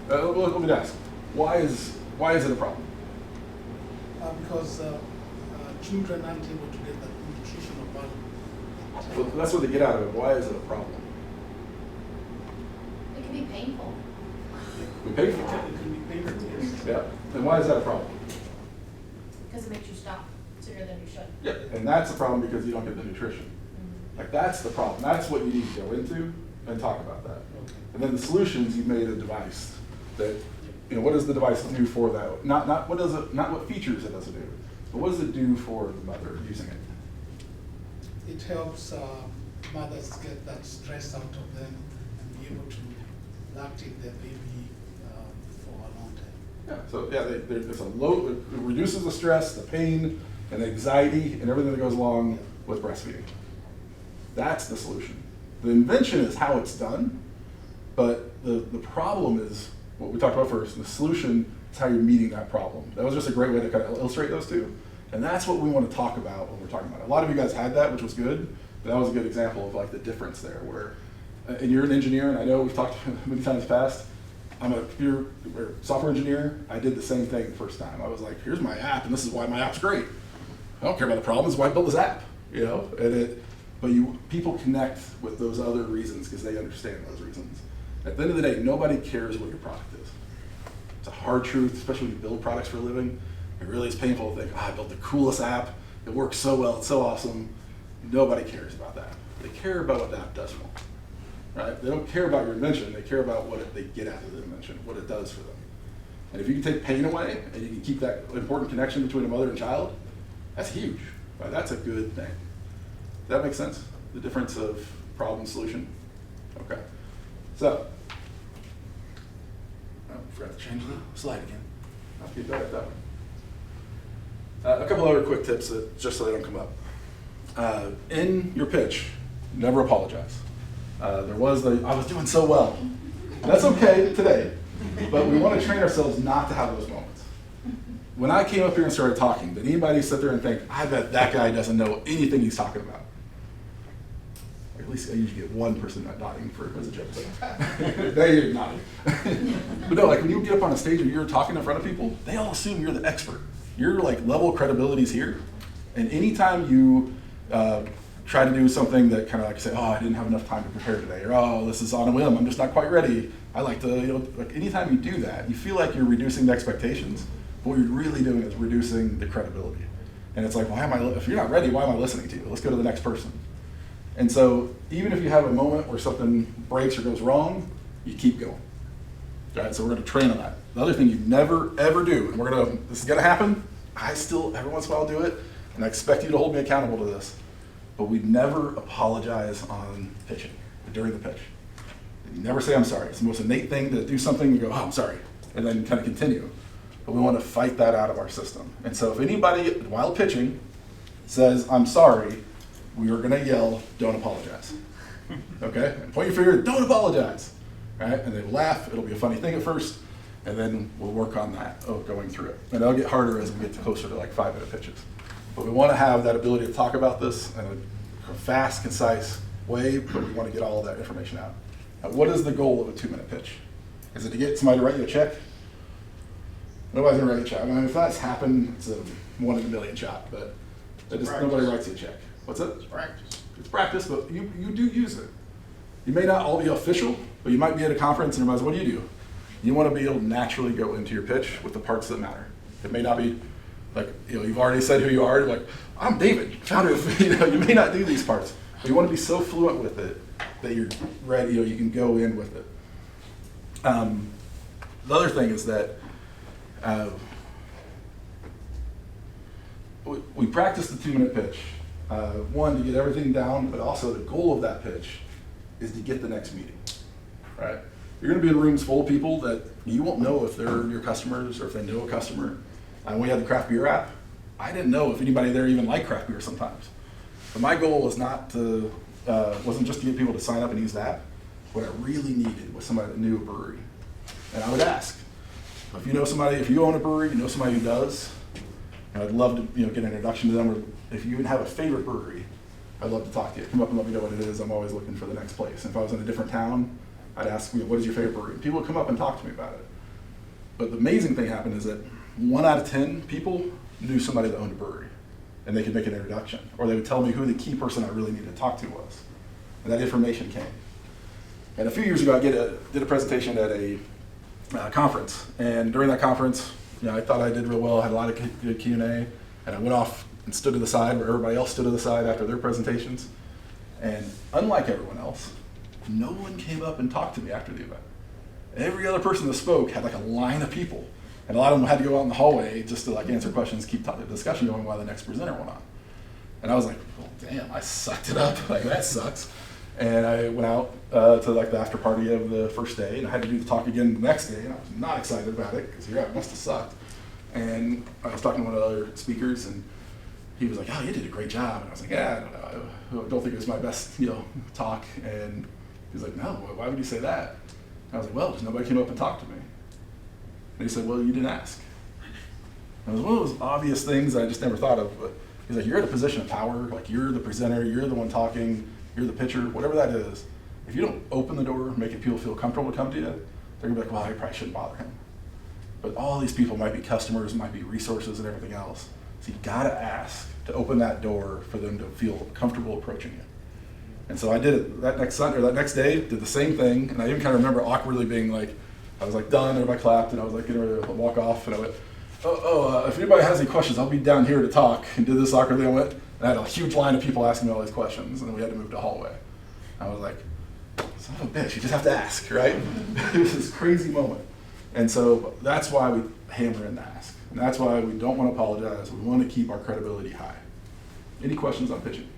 let me ask, why is it a problem? Because children aren't able to get the nutritional value. Well, that's what they get out of it. Why is it a problem? It can be painful. We pay for it. It can be painful, yes. Yeah. And why is that a problem? Because it makes you stop sooner than you should. Yeah. And that's the problem because you don't get the nutrition. Like that's the problem. That's what you need to go into and talk about that. Okay. And then the solutions, you made a device that, what does the device do for that? Not what features it does do, but what does it do for the mother using it? It helps mothers get that stress out of them and be able to lactate their baby for a long time. Yeah. So yeah, there's it reduces the stress, the pain, and the anxiety, and everything that goes along with breastfeeding. That's the solution. The invention is how it's done, but the problem is what we talked about first. The solution is how you're meeting that problem. That was just a great way to kind of illustrate those two. And that's what we want to talk about when we're talking about it. A lot of you guys had that, which was good, but that was a good example of like the difference there where, and you're an engineer, and I know we've talked many times past, I'm a computer or software engineer. I did the same thing the first time. I was like, here's my app, and this is why my app's great. I don't care about the problem, this is why I built this app, but people connect with those other reasons because they understand those reasons. At the end of the day, nobody cares what your product is. It's a hard truth, especially when you build products for a living. It really is painful to think, I built the coolest app, it works so well, it's so awesome. Nobody cares about that. They care about what the app does for them, right? They don't care about your invention, they care about what they get out of the invention, what it does for them. And if you can take pain away and you can keep that important connection between a mother and child, that's huge, right? That's a good thing. Does that make sense? The difference of problem solution? Okay. So, I forgot to change the slide again. I'll keep that at that one. A couple other quick tips just so they don't come up. In your pitch, never apologize. I was doing so well. That's okay today, but we want to train ourselves not to have those moments. When I came up here and started talking, did anybody sit there and think, I bet that guy doesn't know anything he's talking about? Or at least I usually get one person not nodding as a joke. They nodding. But no, like when you get up on a stage and you're talking in front of people, they all assume you're the expert. Your level of credibility is here. And anytime you try to do something that kind of like say, oh, I didn't have enough time to prepare today, or oh, this is on a whim, I'm just not quite ready. I like to, anytime you do that, you feel like you're reducing the expectations, but what you're really doing is reducing the credibility. And it's like, if you're not ready, why am I listening to you? Let's go to the next person. And so even if you have a moment where something breaks or goes wrong, you keep going. Right, so we're gonna train on that. The other thing you never, ever do, and this is gonna happen, I still, every once in a while do it, and I expect you to hold me accountable to this, but we never apologize on pitching, during the pitch. You never say, I'm sorry. It's the most innate thing to do something, you go, oh, I'm sorry, and then kind of continue. But we want to fight that out of our system. And so if anybody, while pitching, says, I'm sorry, we are gonna yell, don't apologize. Okay? And point your finger, don't apologize. Right? And they will laugh, it'll be a funny thing at first, and then we'll work on that, going through it. And it'll get harder as we get closer to like 5-minute pitches. But we want to have that ability to talk about this in a fast, concise way, but we want to get all of that information out. Now, what is the goal of a 2-minute pitch? Is it to get somebody to write you a check? Nobody's gonna write you a check. I mean, if that's happened, it's a 1 in a million shot, but nobody writes you a check. What's it? It's practice. It's practice, but you do use it. You may not all be official, but you might be at a conference and everybody's, what do you do? You want to be able to naturally go into your pitch with the parts that matter. It may not be like, you've already said who you are. You're like, I'm David, founder of, you may not do these parts. But you want to be so fluent with it that you're ready, you can go in with it. The other thing is that we practice the 2-minute pitch. One, to get everything down, but also the goal of that pitch is to get the next meeting, right? You're gonna be in rooms full of people that you won't know if they're your customers or if they know a customer. And we had the craft beer app. I didn't know if anybody there even liked craft beer sometimes. But my goal was wasn't just to get people to sign up and use the app. What I really needed was somebody that knew a brewery. And I would ask, if you know somebody, if you own a brewery, you know somebody who does, I'd love to get an introduction to them, or if you even have a favorite brewery, I'd love to talk to you. Come up and let me know what it is. I'm always looking for the next place. And if I was in a different town, I'd ask, what is your favorite brewery? And people would come up and talk to me about it. But the amazing thing happened is that 1 out of 10 people knew somebody that owned a brewery, and they could make an introduction, or they would tell me who the key person I really needed to talk to was. And that information came. And a few years ago, I did a presentation at a conference, and during that conference, I thought I did real well. I had a lot of good Q&A, and I went off and stood to the side where everybody else stood to the side after their presentations. And unlike everyone else, no one came up and talked to me after the event. Every other person that spoke had like a line of people, and a lot of them had to go out in the hallway just to like answer questions, keep the discussion going while the next presenter went on. And I was like, well, damn, I sucked it up. Like, that sucks. And I went out to like the after party of the first day, and I had to do the talk again the next day, and I was not excited about it because it must have sucked. And I was talking to one of the other speakers, and he was like, oh, you did a great job. And I was like, yeah, I don't know. I don't think it was my best, talk. And he was like, no, why would you say that? And I was like, well, just nobody came up and talked to me. And he said, well, you didn't ask. And it was one of those obvious things I just never thought of, but he's like, you're at a position of power, like you're the presenter, you're the one talking, you're the pitcher, whatever that is. If you don't open the door, making people feel comfortable to come to you, they're gonna be like, well, I probably shouldn't bother him. But all these people might be customers, might be resources and everything else. So you gotta ask to open that door for them to feel comfortable approaching you. And so I did it that next day, did the same thing, and I even kind of remember awkwardly being like, I was like done, everybody clapped, and I was like getting ready to walk off, and I went, if anybody has any questions, I'll be down here to talk. And did this awkwardly, and I had a huge line of people asking me all these questions, and then we had to move to hallway. I was like, son of a bitch, you just have to ask, right? It was this crazy moment. And so that's why we hammer in the ask. And that's why we don't want to apologize. We want to keep our credibility high. Any questions on pitching?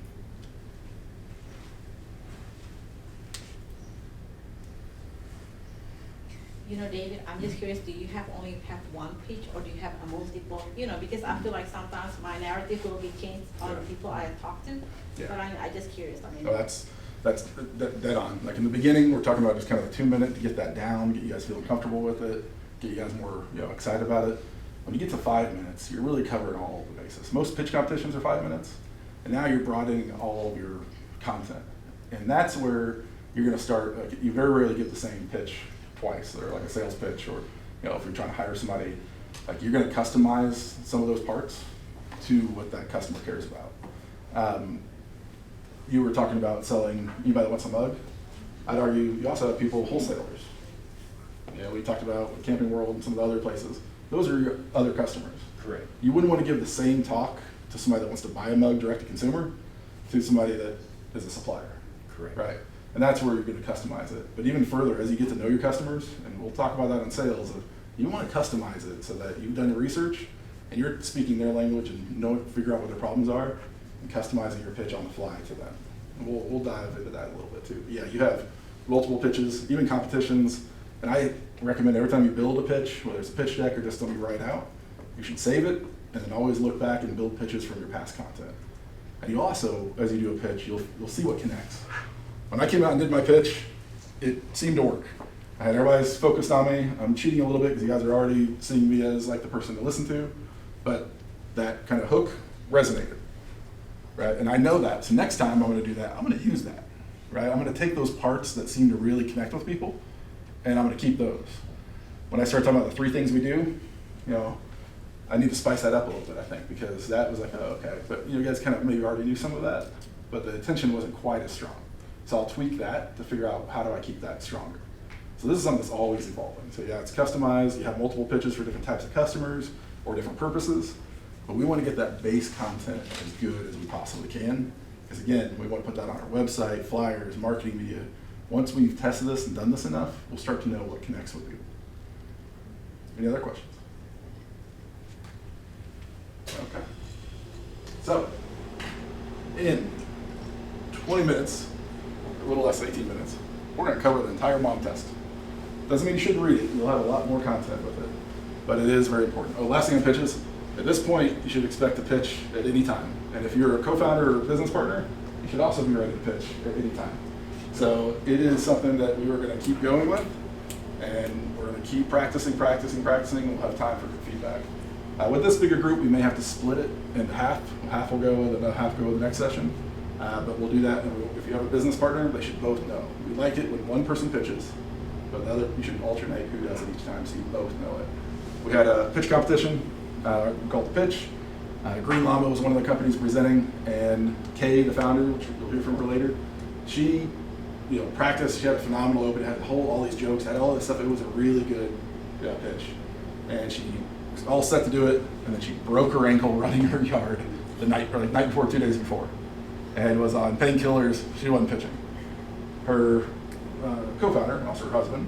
David, I'm just curious, do you only have one pitch, or do you have a multiple? Because I feel like sometimes my narrative will be changed on the people I talk to. Yeah. But I'm just curious. No, that's dead on. Like in the beginning, we're talking about just kind of a 2-minute to get that down, get you guys feeling comfortable with it, get you guys more excited about it. When you get to 5 minutes, you're really covering all of the bases. Most pitch competitions are 5 minutes, and now you're broadening all of your content. And that's where you're going to start. You very rarely get the same pitch twice, or like a sales pitch, or if you're trying to hire somebody, like you're going to customize some of those parts to what that customer cares about. You were talking about selling anybody that wants a mug. I'd argue you also have people, wholesalers. We talked about with Camping World and some of the other places. Those are your other customers. Correct. You wouldn't want to give the same talk to somebody that wants to buy a mug direct to consumer to somebody that is a supplier. Correct. Right. And that's where you're going to customize it. But even further, as you get to know your customers, and we'll talk about that in sales, you want to customize it so that you've done your research and you're speaking their language and figure out what their problems are and customizing your pitch on the fly to them. And we'll dive into that a little bit too. But yeah, you have multiple pitches, even competitions, and I recommend every time you build a pitch, whether it's a pitch deck or just something you write out, you should save it and then always look back and build pitches from your past content. And you also, as you do a pitch, you'll see what connects. When I came out and did my pitch, it seemed to work. I had everybody's focused on me. I'm cheating a little bit because you guys are already seeing me as like the person to listen to, but that kind of hook resonated, right? And I know that, so next time I'm gonna do that, I'm gonna use that, right? I'm gonna take those parts that seem to really connect with people, and I'm gonna keep those. When I start talking about the 3 things we do, I need to spice that up a little bit, I think, because that was like, oh, okay. But you guys kind of maybe already knew some of that, but the attention wasn't quite as strong. So I'll tweak that to figure out how do I keep that stronger. So this is something that's always evolving. So yeah, it's customized. You have multiple pitches for different types of customers or different purposes, but we want to get that base content as good as we possibly can. Because again, we want to put that on our website, flyers, marketing media. Once we've tested this and done this enough, we'll start to know what connects with people. Any other questions? Okay. So, in 20 minutes, a little less than 18 minutes, we're going to cover the entire mom test. Doesn't mean you shouldn't read it. You'll have a lot more content with it. But it is very important. Oh, last thing on pitches. At this point, you should expect to pitch at any time. And if you're a co-founder or business partner, you should also be ready to pitch at any time. So it is something that we are going to keep going with. And we're going to keep practicing. We'll have time for good feedback. With this bigger group, we may have to split it into half. Half will go, and the half go with the next session. But we'll do that. And if you have a business partner, they should both know. We like it when one person pitches, but the other, you should alternate who does it each time so you both know it. We had a pitch competition called The Pitch. Green Llama was one of the companies presenting, and Kay, the founder, which you'll hear from her later, she practiced. She had a phenomenal open, had all these jokes, had all this stuff. It was a really good pitch. And she was all set to do it, and then she broke her ankle running her yard the night before, 2 days before, and was on painkillers. She wasn't pitching. Her co-founder, and also her husband,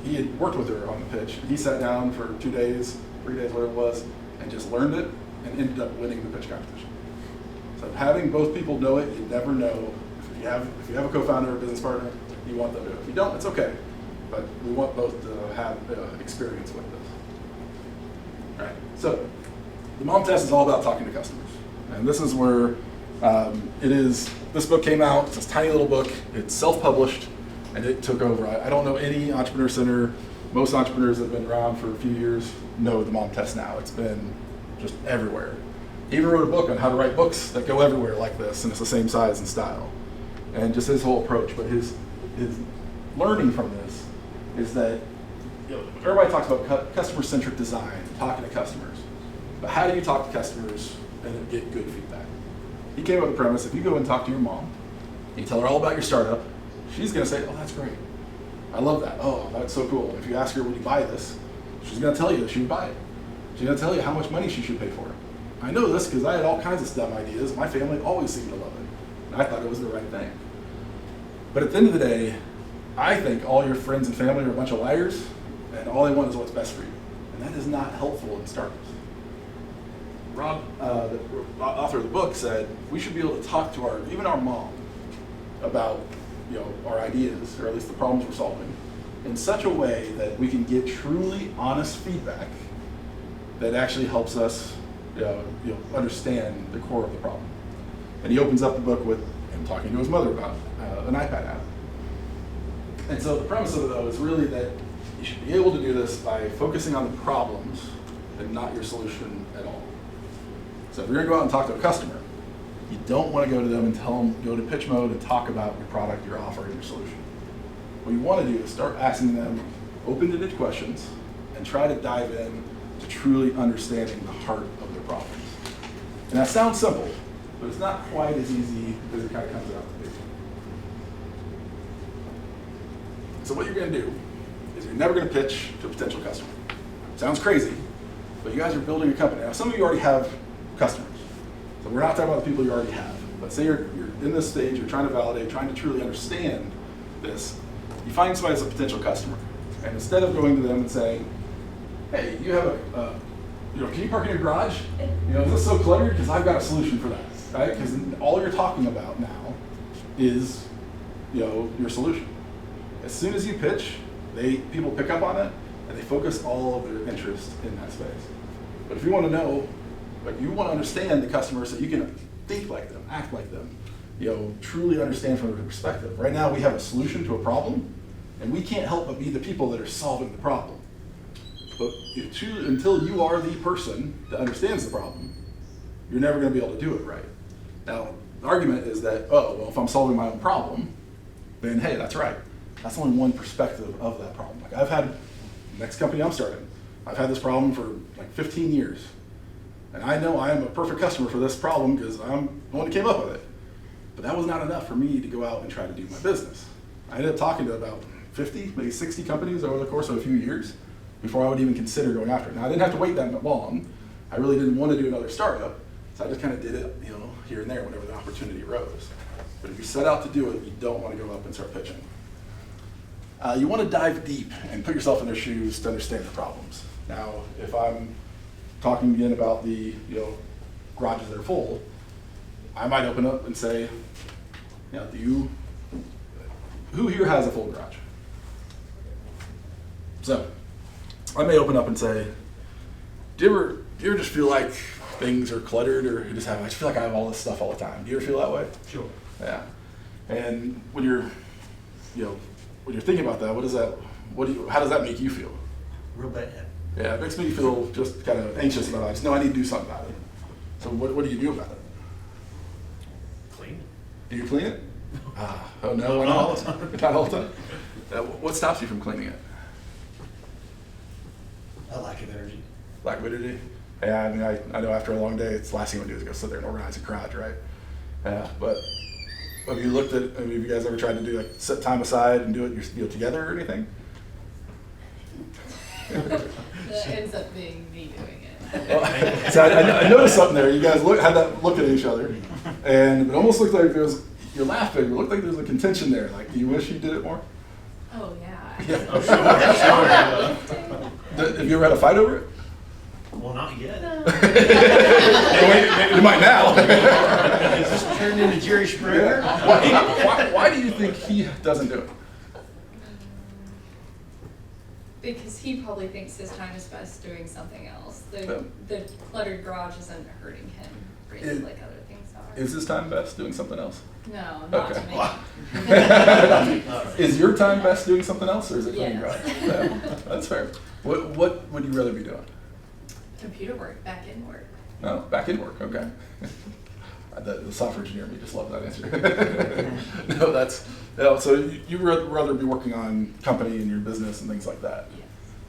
he had worked with her on the pitch. He sat down for 2 days, 3 days, whatever it was, and just learned it and ended up winning the pitch competition. So having both people know it, you never know. If you have a co-founder or a business partner, you want them to. If you don't, it's okay. But we want both to have experience with this. All right. So the mom test is all about talking to customers, and this is where it is. This book came out. It's this tiny little book. It's self-published, and it took over. I don't know any entrepreneur center. Most entrepreneurs that have been around for a few years know the mom test now. It's been just everywhere. He even wrote a book on how to write books that go everywhere like this, and it's the same size and style. And just his whole approach. But his learning from this is that everybody talks about customer-centric design, talking to customers. But how do you talk to customers and get good feedback? He came up with the premise, if you go and talk to your mom, you tell her all about your startup, she's going to say, oh, that's great. I love that. Oh, that's so cool. And if you ask her, would you buy this? She's going to tell you that she would buy it. She's going to tell you how much money she should pay for it. I know this because I had all kinds of dumb ideas. My family always seemed to love it. And I thought it was the right thing. But at the end of the day, I think all your friends and family are a bunch of liars, and all they want is what's best for you. And that is not helpful in startups. Rob, the author of the book, said we should be able to talk to even our mom about our ideas, or at least the problems we're solving, in such a way that we can get truly honest feedback that actually helps us understand the core of the problem. And he opens up the book with him talking to his mother about an iPad app. And so the premise of it, though, is really that you should be able to do this by focusing on the problems and not your solution at all. So if you're going to go out and talk to a customer, you don't want to go to them and tell them, go to pitch mode and talk about your product, your offer, and your solution. What you want to do is start asking them open-ended questions and try to dive in to truly understanding the heart of their problems. And that sounds simple, but it's not quite as easy as it kind of comes out to be. So what you're going to do is you're never going to pitch to a potential customer. Sounds crazy, but you guys are building a company. Now, some of you already have customers. So we're not talking about the people you already have. But say you're in this stage, you're trying to validate, trying to truly understand this, you find somebody as a potential customer. And instead of going to them and saying, hey, you have can you park in your garage? Is this so cluttered? Because I've got a solution for that, right? Because all you're talking about now is, your solution. As soon as you pitch, people pick up on it and they focus all of their interest in that space. But if you want to know, you want to understand the customer so you can think like them, act like them, truly understand from their perspective. Right now we have a solution to a problem, and we can't help but be the people that are solving the problem. But until you are the person that understands the problem, you're never going to be able to do it right. Now, the argument is that, if I'm solving my own problem, then hey, that's right. That's only one perspective of that problem. Like I've had, next company I'm starting, I've had this problem for like 15 years. And I know I am a perfect customer for this problem because I'm the one who came up with it. But that was not enough for me to go out and try to do my business. I ended up talking to about 50, maybe 60 companies over the course of a few years before I would even consider going after it. Now I didn't have to wait that long. I really didn't want to do another startup, so I just kind of did it, here and there whenever the opportunity arose. But if you set out to do it, you don't want to go up and start pitching. You want to dive deep and put yourself in their shoes to understand the problems. Now, if I'm talking again about the garages that are full, I might open up and say, who here has a full garage? So I may open up and say, do you ever just feel like things are cluttered, or I just feel like I have all this stuff all the time? Do you ever feel that way? Sure. Yeah. And when you're thinking about that, how does that make you feel? Real bad. Yeah, it makes me feel just kind of anxious about it. I just know I need to do something about it. So what do you do about it? Clean it. Do you clean it? Oh no, Not all the time. Not all the time. What stops you from cleaning it? A lack of energy. Lack of energy? Yeah, I know after a long day, it's the last thing you want to do is go sit there and organize your garage, right? Yeah, but have you have you guys ever tried to do set time aside and do it together or anything? That ends up being me doing it. Well, so I noticed something there. You guys had that look at each other, and it almost looked like you're laughing. It looked like there was a contention there. Like, do you wish you did it more? Oh, yeah. Have you ever had a fight over it? Well, not yet. You might now. Is this turned into Jerry Springer? Why do you think he doesn't do it? Because he probably thinks his time is best doing something else. The cluttered garage isn't hurting him really like other things are. Is his time best doing something else? No, not Okay. to me. Is your time best doing something else, or is it cleaning Yes. garage? Yeah, that's fair. What would you rather be doing? Computer work, back end work. No, back in work. Okay. The software engineer in me just loved that answer. No, so you'd rather be working on company and your business and things like that. Yes.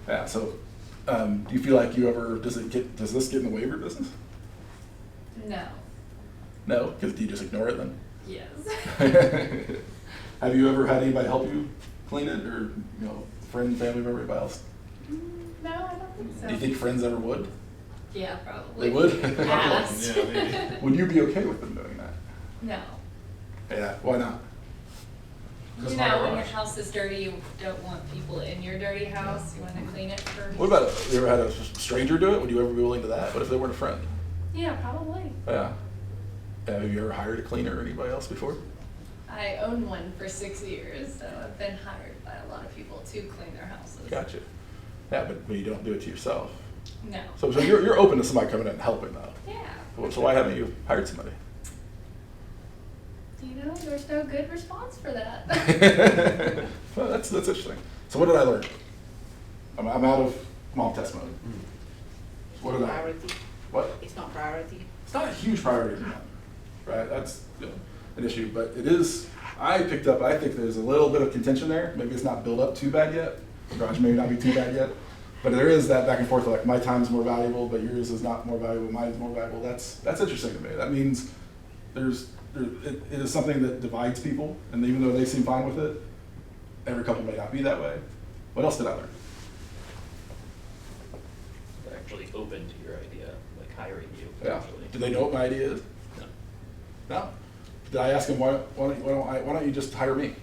Yeah. So, do you feel like does this get in the way of your business? No. No, because do you just ignore it then? Yes. Have you ever had anybody help you clean it, or friend, family member, anybody else? No, I don't think so. Do you think friends ever would? Yeah, probably. They would? Asked. Yeah, maybe. Would you be okay with them doing that? No. Yeah. Why not? You know, when your house is dirty, you don't want people in your dirty house. You want to clean it first. What about you ever had a stranger do it? Would you ever be willing to that? What if they weren't a friend? Yeah, probably. Yeah. Have you ever hired a cleaner or anybody else before? I owned one for 6 years, so I've been hired by a lot of people to clean their houses. Gotcha. Yeah, but you don't do it to yourself. No. So you're open to somebody coming in and helping though. Yeah. Well, so why haven't you hired somebody? There's no good response for that. Well, that's interesting. So what did I learn? I'm out of mock test mode. What did I? Priority. What? It's not priority. It's not a huge priority, right? That's an issue, but it is. I picked up. I think there's a little bit of contention there. Maybe it's not built up too bad yet. The garage may not be too bad yet, but there is that back and forth. Like my time's more valuable, but yours is not more valuable. Mine's more valuable. That's interesting to me. That means it is something that divides people, and even though they seem fine with it, every couple may not be that way. What else did I learn? They're actually open to your idea, like hiring you. Yeah. Potentially. Do they know what my idea is? No. No. Did I ask them why don't you just hire me?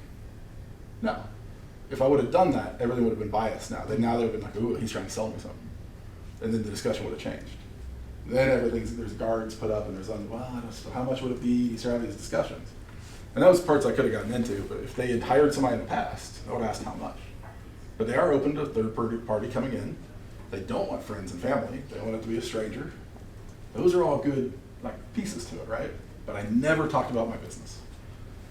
No. If I would have done that, everything would have been biased now. Now they would have been like, ooh, he's trying to sell me something. And then the discussion would have changed. Then there's guards put up and there's, how much would it be? You start having these discussions. And those parts I could have gotten into, but if they had hired somebody in the past, I would have asked how much. But they are open to a third party coming in. They don't want friends and family. They want it to be a stranger. Those are all good pieces to it, right? But I never talked about my business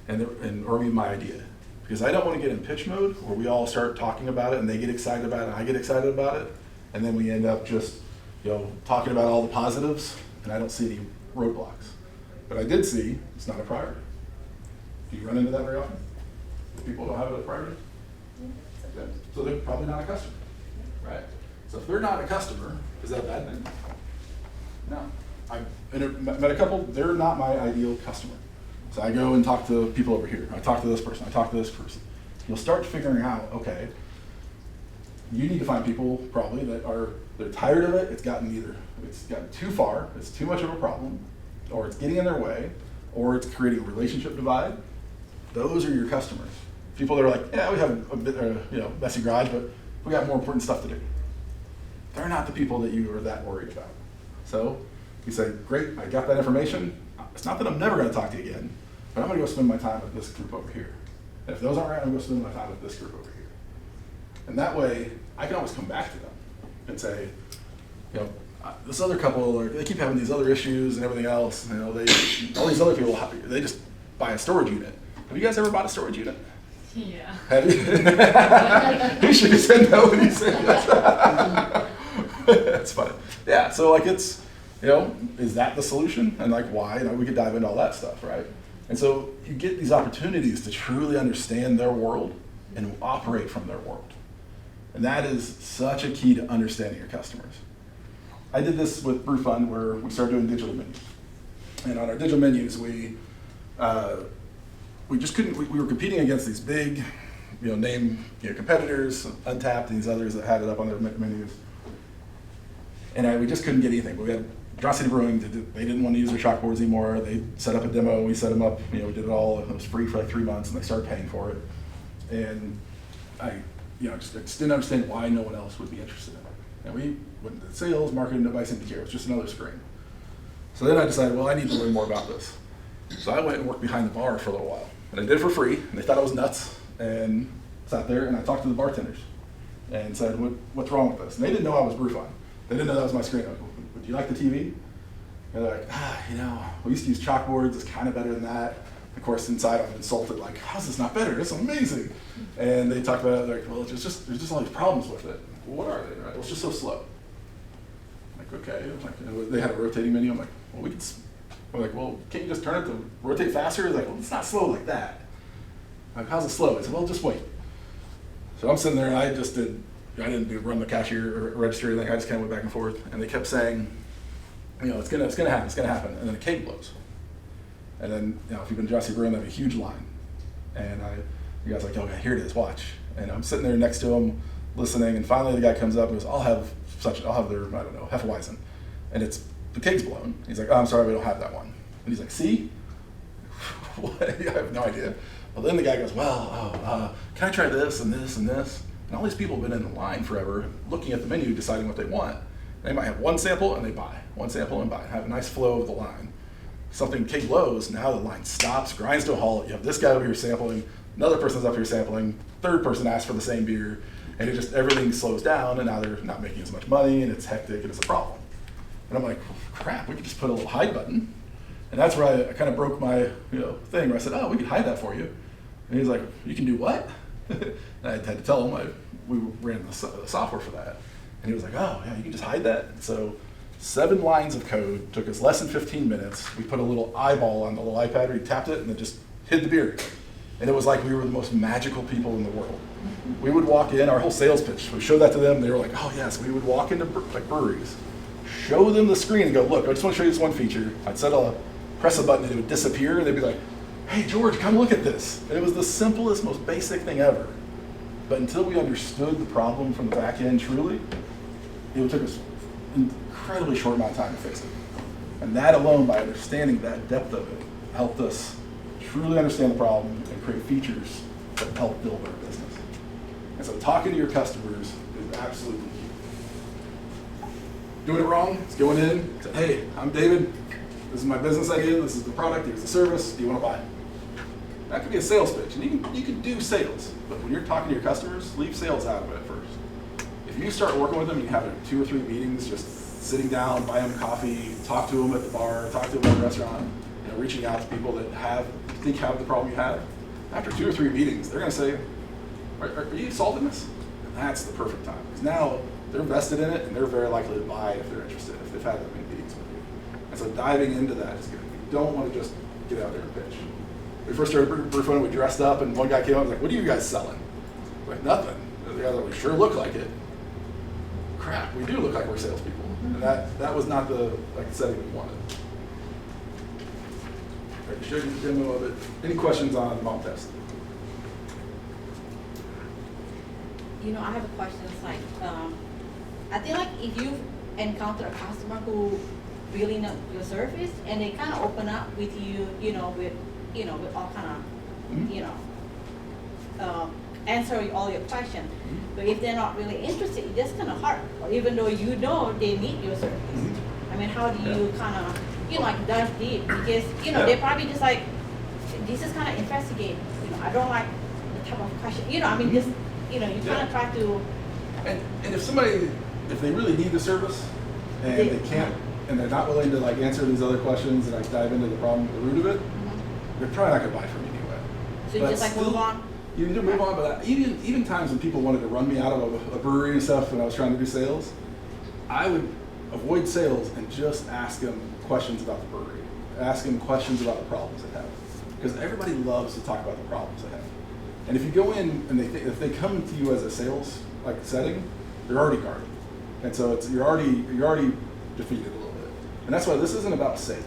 or even my idea. Because I don't want to get in pitch mode where we all start talking about it and they get excited about it and I get excited about it. And then we end up just talking about all the positives and I don't see any roadblocks. But I did see it's not a priority. Do you run into that very often? People don't have it as a priority? Yeah. So they're probably not a customer, right? So if they're not a customer, is that a bad thing? No. I've met a couple, they're not my ideal customer. So I go and talk to people over here. I talk to this person, I talk to this person. You'll start figuring out, okay, you need to find people probably they're tired of it, it's gotten too far, it's too much of a problem, or it's getting in their way, or it's creating a relationship divide. Those are your customers. People that are like, yeah, we have a bit, messy garage, but we got more important stuff to do. They're not the people that you are that worried about. So you say, great, I got that information. It's not that I'm never going to talk to you again, but I'm going to go spend my time with this group over here. And if those aren't right, I'm going to spend my time with this group over here. And that way, I can always come back to them and say, this other couple, they keep having these other issues and everything else. All these other people, they just buy a storage unit. Have you guys ever bought a storage unit? Yeah. Have you? You should have said no when you said yes. That's funny. Yeah, so it's, is that the solution? And why? We could dive into all that stuff, right? And so you get these opportunities to truly understand their world and operate from their world. And that is such a key to understanding your customers. I did this with Brew Fund where we started doing digital menus. And on our digital menus, we just couldn't, we were competing against these big, name competitors, Untapped, and these others that had it up on their menus. And we just couldn't get anything. But we had Draw City Brewing, they didn't want to use their chalkboards anymore. They set up a demo, we set them up, we did it all. It was free for 3 months, and they started paying for it. And I just didn't understand why no one else would be interested in it. And we went into sales, marketing, nobody seemed to care. It was just another screen. So then I decided, I need to learn more about this. So I went and worked behind the bar for a little while. And I did it for free, and they thought I was nuts. And sat there, and I talked to the bartenders and said, what's wrong with this? And they didn't know I was Brew Fund. They didn't know that was my screen. I was like, do you like the TV? And they're like, we used to use chalkboards. It's kind of better than that. Of course, inside I'm insulted, how's this not better? It's amazing. And they talked about it, they're like, there's just all these problems with it. Well, what are they? Right? Well, it's just so slow. I'm like, okay. They had a rotating menu. I'm like, can't you just turn it to rotate faster? They're like, well, it's not slow like that. I'm like, how's it slow? I said, well, just wait. So I'm sitting there, and I didn't run the cashier or register or anything. I just kind of went back and forth, and they kept saying, it's gonna happen, and then a keg blows. And then, if you've been to Jesse Brewing, they have a huge line. And the guy's like, okay, here it is, watch. And I'm sitting there next to him, listening, and finally the guy comes up and goes, I'll have their, Hefeweizen. And the keg's blown. He's like, oh, I'm sorry, we don't have that one. And he's like, see? What? I have no idea. Well, then the guy goes, can I try this and this and this? And all these people have been in the line forever, looking at the menu, deciding what they want. They might have one sample and they buy, one sample and buy, have a nice flow of the line. Something keg blows, now the line stops, grinds to a halt. You have this guy over here sampling, another person's up here sampling, third person asks for the same beer, and everything slows down, and now they're not making as much money, and it's hectic, and it's a problem. And I'm like, crap, we could just put a little hide button. And that's where I kind of broke my thing, where I said, we could hide that for you. And he's like, you can do what? And I had to tell him we ran the software for that. And he was like, oh, yeah, you can just hide that. And so 7 lines of code, took us less than 15 minutes. We put a little eyeball on the little iPad where he tapped it, and it just hid the beer. And it was like we were the most magical people in the world. We would walk in, our whole sales pitch, we showed that to them, they were like, oh yes, we would walk into breweries, show them the screen and go, look, I just want to show you this one feature. I'd press a button and it would disappear, and they'd be like, hey George, come look at this. And it was the simplest, most basic thing ever. But until we understood the problem from the back end truly, it took us an incredibly short amount of time to fix it. And that alone, by understanding that depth of it, helped us truly understand the problem and create features to help build our business. And so talking to your customers is absolutely key. Doing it wrong is going in, say, hey, I'm David, this is my business idea, this is the product, here's the service, do you want to buy it? That could be a sales pitch, and you can do sales, but when you're talking to your customers, leave sales out of it at first. If you start working with them, you have 2 or 3 meetings, just sitting down, buy them coffee, talk to them at the bar, talk to them at the restaurant, reaching out to people that have the problem you have. After 2 or 3 meetings, they're going to say, are you solving this? And that's the perfect time, because now they're vested in it, and they're very likely to buy if they're interested, if they've had that many meetings with you. And so diving into that is good. You don't want to just get out there and pitch. We first started Brewfun, we dressed up, and one guy came up and was like, what are you guys selling? We're like, nothing. The other one, we sure look like it. Crap, we do look like we're salespeople. And that was not the setting we wanted. All right, showed you the demo of it. Any questions on the mock test? I have a question. It's like, I feel like if you encounter a customer who really know your service and they kind of open up with you, with all kind of, answer all your questions. But if they're not really interested, it's just kind of hard. Even though they need your service. I mean, how do you kind of, like dive deep? Because, they're probably just like, this is kind of investigating. I don't like the type of question. You kind of try to. And if they really need the service and they can't, and they're not willing to answer these other questions and dive into the problem, the root of it, they're probably not going to buy from you anyway. So you just move on? You need to move on, but even times when people wanted to run me out of a brewery and stuff when I was trying to do sales, I would avoid sales and just ask them questions about the brewery. Ask them questions about the problems they have. Because everybody loves to talk about the problems they have. And if you go in and if they come to you as a sales setting, they're already guarded. And so you're already defeated a little bit. And that's why this isn't about sales.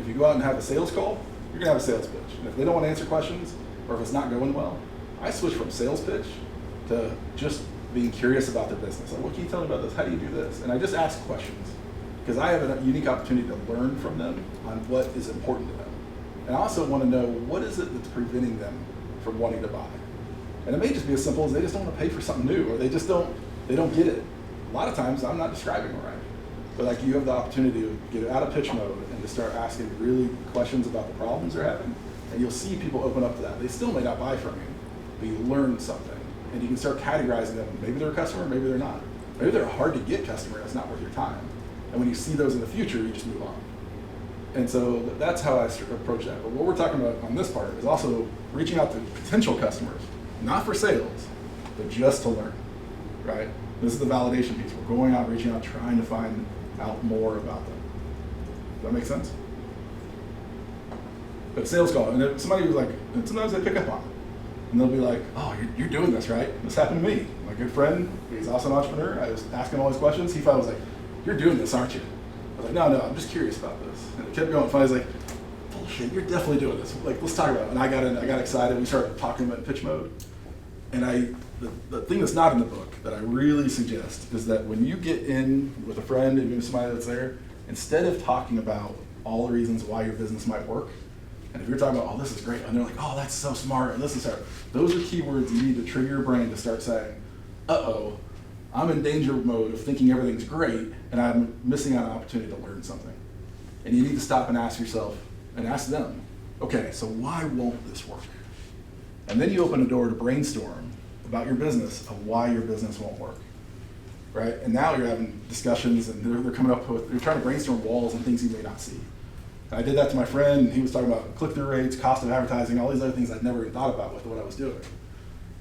If you go out and have a sales call, you're gonna have a sales pitch. And if they don't want to answer questions, or if it's not going well, I switch from sales pitch to just being curious about their business. Like, what can you tell me about this? How do you do this? And I just ask questions because I have a unique opportunity to learn from them on what is important to them. And I also want to know what is it that's preventing them from wanting to buy. And it may just be as simple as they just don't want to pay for something new, or they don't get it. A lot of times I'm not describing it right. But you have the opportunity to get out of pitch mode and to start asking really questions about the problems they're having. And you'll see people open up to that. They still may not buy from you, but you learn something. And you can start categorizing them. Maybe they're a customer, maybe they're not. Maybe they're a hard to get customer, that's not worth your time. And when you see those in the future, you just move on. And so that's how I approach that. But what we're talking about on this part is also reaching out to potential customers, not for sales, but just to learn, right? This is the validation piece. We're going out, reaching out, trying to find out more about them. Does that make sense? But a sales call, and if somebody was like, and sometimes they pick up on it. And they'll be like, oh, you're doing this, right? This happened to me. My good friend, he's also an entrepreneur. I was asking all these questions. He finally was like, you're doing this, aren't you? I was like, no, I'm just curious about this. And it kept going. Finally, he's like, bullshit, you're definitely doing this. Let's talk about it. And I got excited. We started talking about pitch mode. And the thing that's not in the book that I really suggest is that when you get in with a friend, even somebody that's there, instead of talking about all the reasons why your business might work, and if you're talking about, oh, this is great, and they're like, oh, that's so smart, and this is hard, those are keywords you need to trigger your brain to start saying, uh-oh, I'm in danger mode of thinking everything's great, and I'm missing out on an opportunity to learn something. And you need to stop and ask yourself, and ask them, okay, so why won't this work? And then you open a door to brainstorm about your business, of why your business won't work, right? And now you're having discussions, and they're coming up with, you're trying to brainstorm walls and things you may not see. And I did that to my friend, and he was talking about click-through rates, cost of advertising, all these other things I'd never even thought about with what I was doing.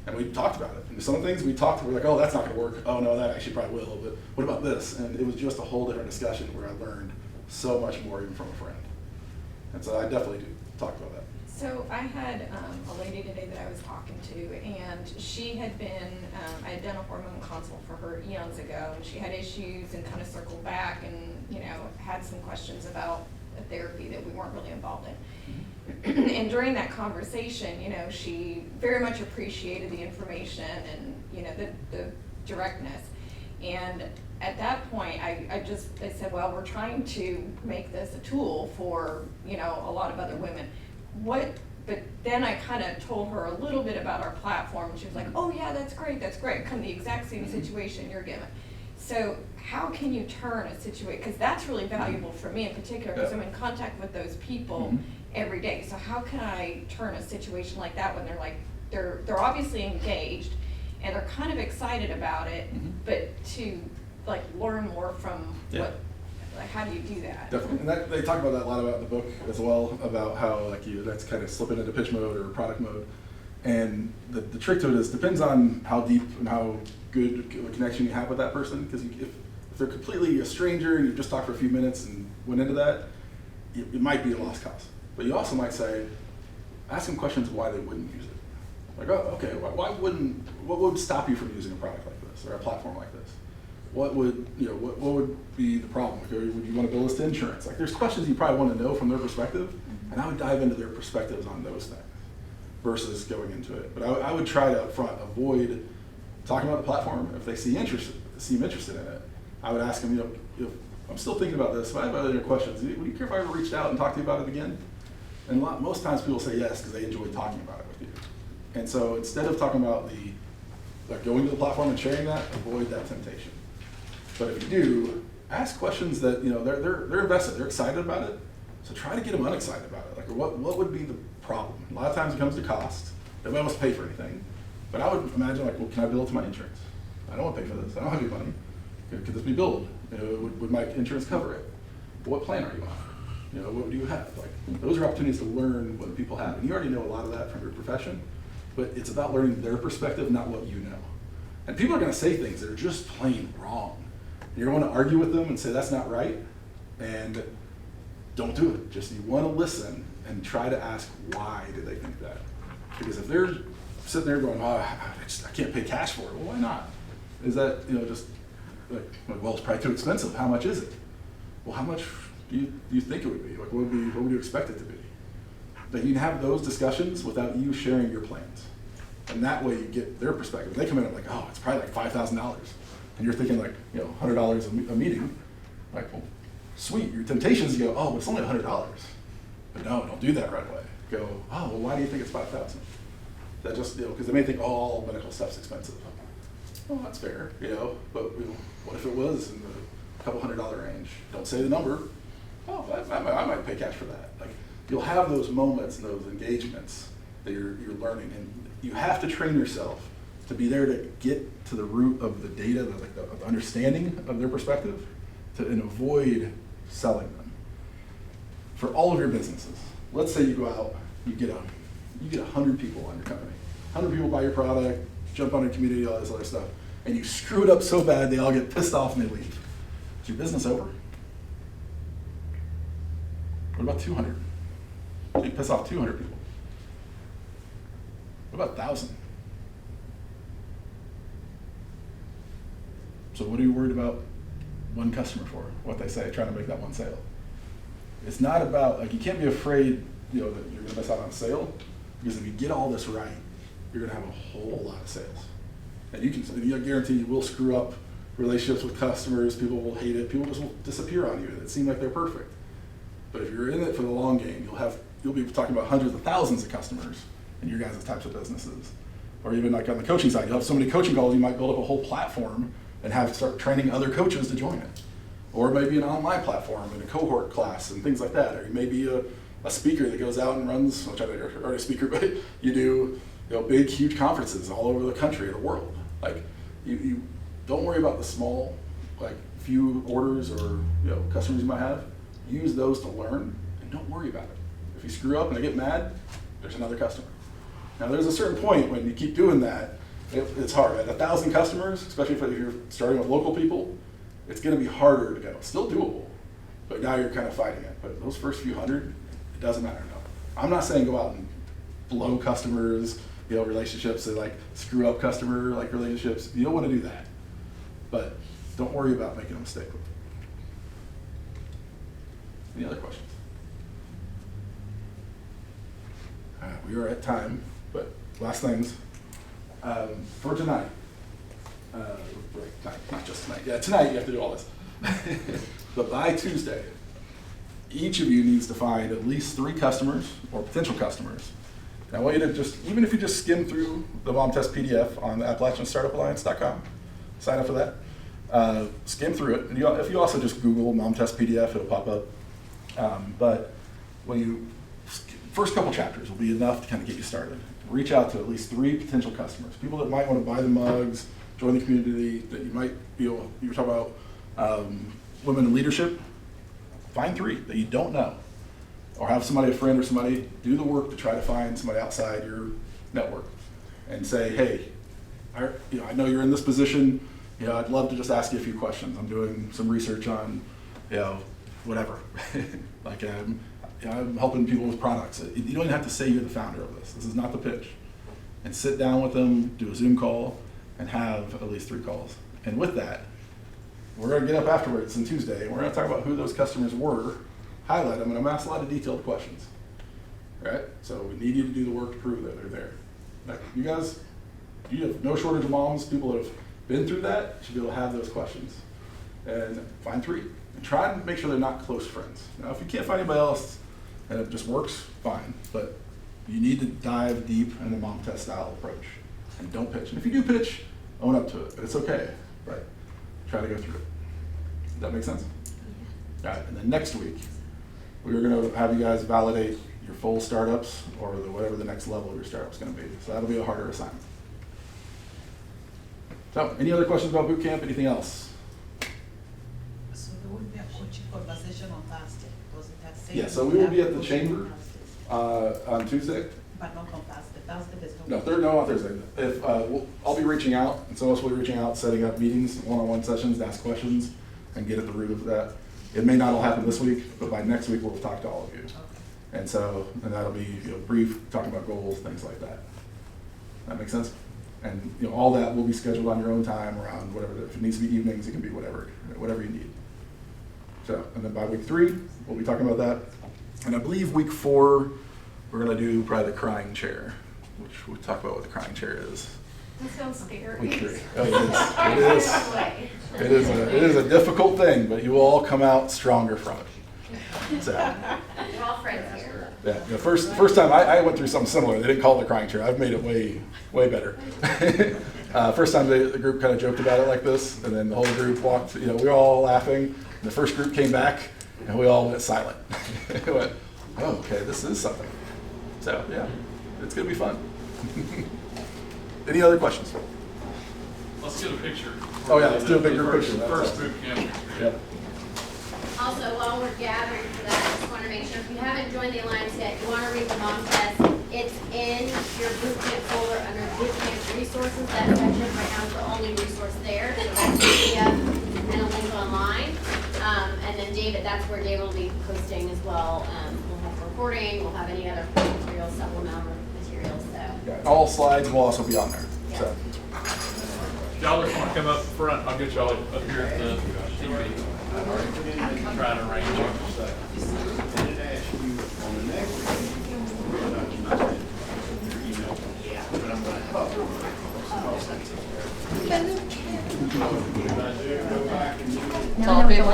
And we talked about it. And some things we're like, oh, that's not gonna work. Oh no, that actually probably will, but what about this? And it was just a whole different discussion where I learned so much more even from a friend. And so I definitely do talk about that. So I had a lady today that I was talking to, and she had been, I had done a hormone consult for her eons ago, and she had issues and kind of circled back and, had some questions about a therapy that we weren't really involved in. And during that conversation, she very much appreciated the information and, the directness. And at that point, I said, well, we're trying to make this a tool for, a lot of other women. What but then I kind of told her a little bit about our platform, and she was like, oh yeah, that's great, kind of the exact same situation you're given. So how can you turn a situation, because that's really valuable for me in particular, because I'm in contact with those people every day. So how can I turn a situation like that when they're like, they're obviously engaged and they're kind of excited about it, but to like learn more from what, like how do you do that? Definitely, and that, they talk about that a lot about in the book as well, about how like that's kind of slipping into pitch mode or product mode. And the trick to it is, depends on how deep and how good a connection you have with that person, because if they're completely a stranger and you just talked for a few minutes and went into that, it might be a lost cause. But you also might say, ask them questions why they wouldn't use it. Like, oh, okay, what would stop you from using a product like this or a platform like this? What would, what would be the problem? Like, would you want to bill us to insurance? Like, there's questions you probably want to know from their perspective, and I would dive into their perspectives on those things versus going into it. But I would try to up front avoid talking about the platform. If they seem interested in it, I would ask them, I'm still thinking about this. If I have other questions, would you care if I ever reached out and talked to you about it again? And most times people say yes because they enjoy talking about it with you. And so instead of talking about going to the platform and sharing that, avoid that temptation. But if you do, ask questions that they're invested, they're excited about it. So try to get them unexcited about it. Like, what would be the problem? A lot of times it comes to cost. Nobody wants to pay for anything. But I would imagine, like, well, can I bill it to my insurance? I don't want to pay for this. I don't have any money. Could this be billed? Would my insurance cover it? What plan are you on? What do you have? Like, those are opportunities to learn what people have. And you already know a lot of that from your profession, but it's about learning their perspective, not what you know. And people are going to say things that are just plain wrong. And you're going to argue with them and say that's not right, and don't do it. Just you want to listen and try to ask why did they think that? Because if they're sitting there going, oh, I can't pay cash for it, well, why not? Is that just like, well, it's probably too expensive. How much is it? Well, how much do you think it would be? Like, what would you expect it to be? That you can have those discussions without you sharing your plans. And that way you get their perspective. They come in and like, oh, it's probably like $5,000. And you're thinking like, $100 a meeting. Like, well, sweet. Your temptation is to go, oh, but it's only $100. But no, don't do that right away. Go, oh, well, why do you think it's $5,000? That just, because they may think, oh, all medical stuff's expensive. Well, that's fair, but what if it was in the couple $100 range? Don't say the number. Oh, I might pay cash for that. Like, you'll have those moments and those engagements that you're learning, and you have to train yourself to be there to get to the root of the data, the understanding of their perspective, and avoid selling them. For all of your businesses, let's say you go out, you get 100 people on your company. 100 people buy your product, jump on your community, all this other stuff, and you screw it up so bad they all get pissed off and they leave. Is your business over? What about 200? So you piss off 200 people. What about 1,000? So what are you worried about one customer for? What they say, trying to make that one sale. It's not about, like, you can't be afraid, that you're going to miss out on a sale, because if you get all this right, you're going to have a whole lot of sales. And I guarantee you will screw up relationships with customers. People will hate it. People just will disappear on you. It seems like they're perfect. But if you're in it for the long game, you'll be talking about hundreds of thousands of customers in your guys' types of businesses. Or even like on the coaching side, you'll have so many coaching calls, you might build up a whole platform and start training other coaches to join it. Or maybe an online platform and a cohort class and things like that. Or you may be a speaker that goes out and runs, which I know you're already a speaker, but you do big, huge conferences all over the country or the world. Like, you don't worry about the small, like, few orders or customers you might have. Use those to learn, and don't worry about it. If you screw up and they get mad, there's another customer. Now, there's a certain point when you keep doing that, it's hard. At 1,000 customers, especially if you're starting with local people, it's going to be harder to go. It's still doable, but now you're kind of fighting it. But those first few hundred, it doesn't matter. No, I'm not saying go out and blow customers, relationships that like screw up customer like relationships. You don't want to do that, but don't worry about making a mistake. Any other questions? All right, we are at time, but last things for tonight. Not just tonight. Yeah, tonight you have to do all this. But by Tuesday, each of you needs to find at least 3 customers or potential customers And I want you to just, even if you just skim through the Mom Test PDF on AppalachianStartupAlliance.com, sign up for that. Skim through it. And if you also just Google Mom Test PDF, it'll pop up. But when you, first couple chapters will be enough to kind of get you started. Reach out to at least 3 potential customers, people that might want to buy the mugs, join the community, that you might be able, you were talking about women in leadership. Find 3 that you don't know, or have somebody, a friend or somebody, do the work to try to find somebody outside your network and say, hey, I know you're in this position, I'd love to just ask you a few questions. I'm doing some research on, whatever. Like I'm helping people with products. You don't even have to say you're the founder of this. This is not the pitch. And sit down with them, do a Zoom call, and have at least 3 calls. And with that, we're going to get up afterwards on Tuesday, and we're going to talk about who those customers were, highlight them, and I'm going to ask a lot of detailed questions. All right? So we need you to do the work to prove that they're there. Like, you guys, you have no shortage of moms, people that have been through that, should be able to have those questions. And find 3. And try and make sure they're not close friends. Now, if you can't find anybody else and it just works, fine. But you need to dive deep in the Mom Test style approach. And don't pitch. And if you do pitch, own up to it. But it's okay, right? Try to go through it. Does that make sense? Yeah. All right, and then next week, we're going to have you guys validate your full startups or whatever the next level of your startup's going to be. So that'll be a harder assignment. So, any other questions about Bootcamp? Anything else? So there will be a coaching conversation on Thursday, was it that same? Yeah, so we will be at the chamber on Tuesday. But not on Thursday. Thursday there's No, on Thursday. If I'll be reaching out, and so else will be reaching out, setting up meetings, one-on-one sessions, to ask questions, and get at the root of that. It may not all happen this week, but by next week we'll talk to all of you. Okay. And that'll be brief, talking about goals, things like that. That makes sense? And all that will be scheduled on your own time around whatever. If it needs to be evenings, it can be whatever you need. So, and then by week 3, we'll be talking about that. And I believe week 4, we're going to do probably the crying chair, which we'll talk about what the crying chair is. That sounds scary. Week 3. Oh, it is a difficult thing, but you will all come out stronger from it. So, We're all friends here. yeah, the first time I went through something similar. They didn't call it the crying chair. I've made it way better. First time the group kind of joked about it like this, and then the whole group walked. We were all laughing. And the first group came back, and we all went silent. We went, oh, okay, this is something. So yeah, it's gonna be fun. Any other questions? Let's get a picture. Oh yeah, let's do a big group First picture. boot camp. Yep. Also, while we're gathering for that, I just want to make sure, if you haven't joined the Alliance yet, you want to read the Mom Test. It's in your Bootcamp folder under Bootcamp resources. That section right now is the only resource there. So that's a PDF and a link online. And then David, that's where David will be posting as well. We'll have recording, we'll have any other materials, supplemental materials, so. Yeah, all slides will also be on there. Yeah. So. Y'all just want to come up front, I'll get y'all up here at the TV. Try to arrange it. Did it ask you on the next email? Yeah. But I'm gonna help. If I do, go back and do it.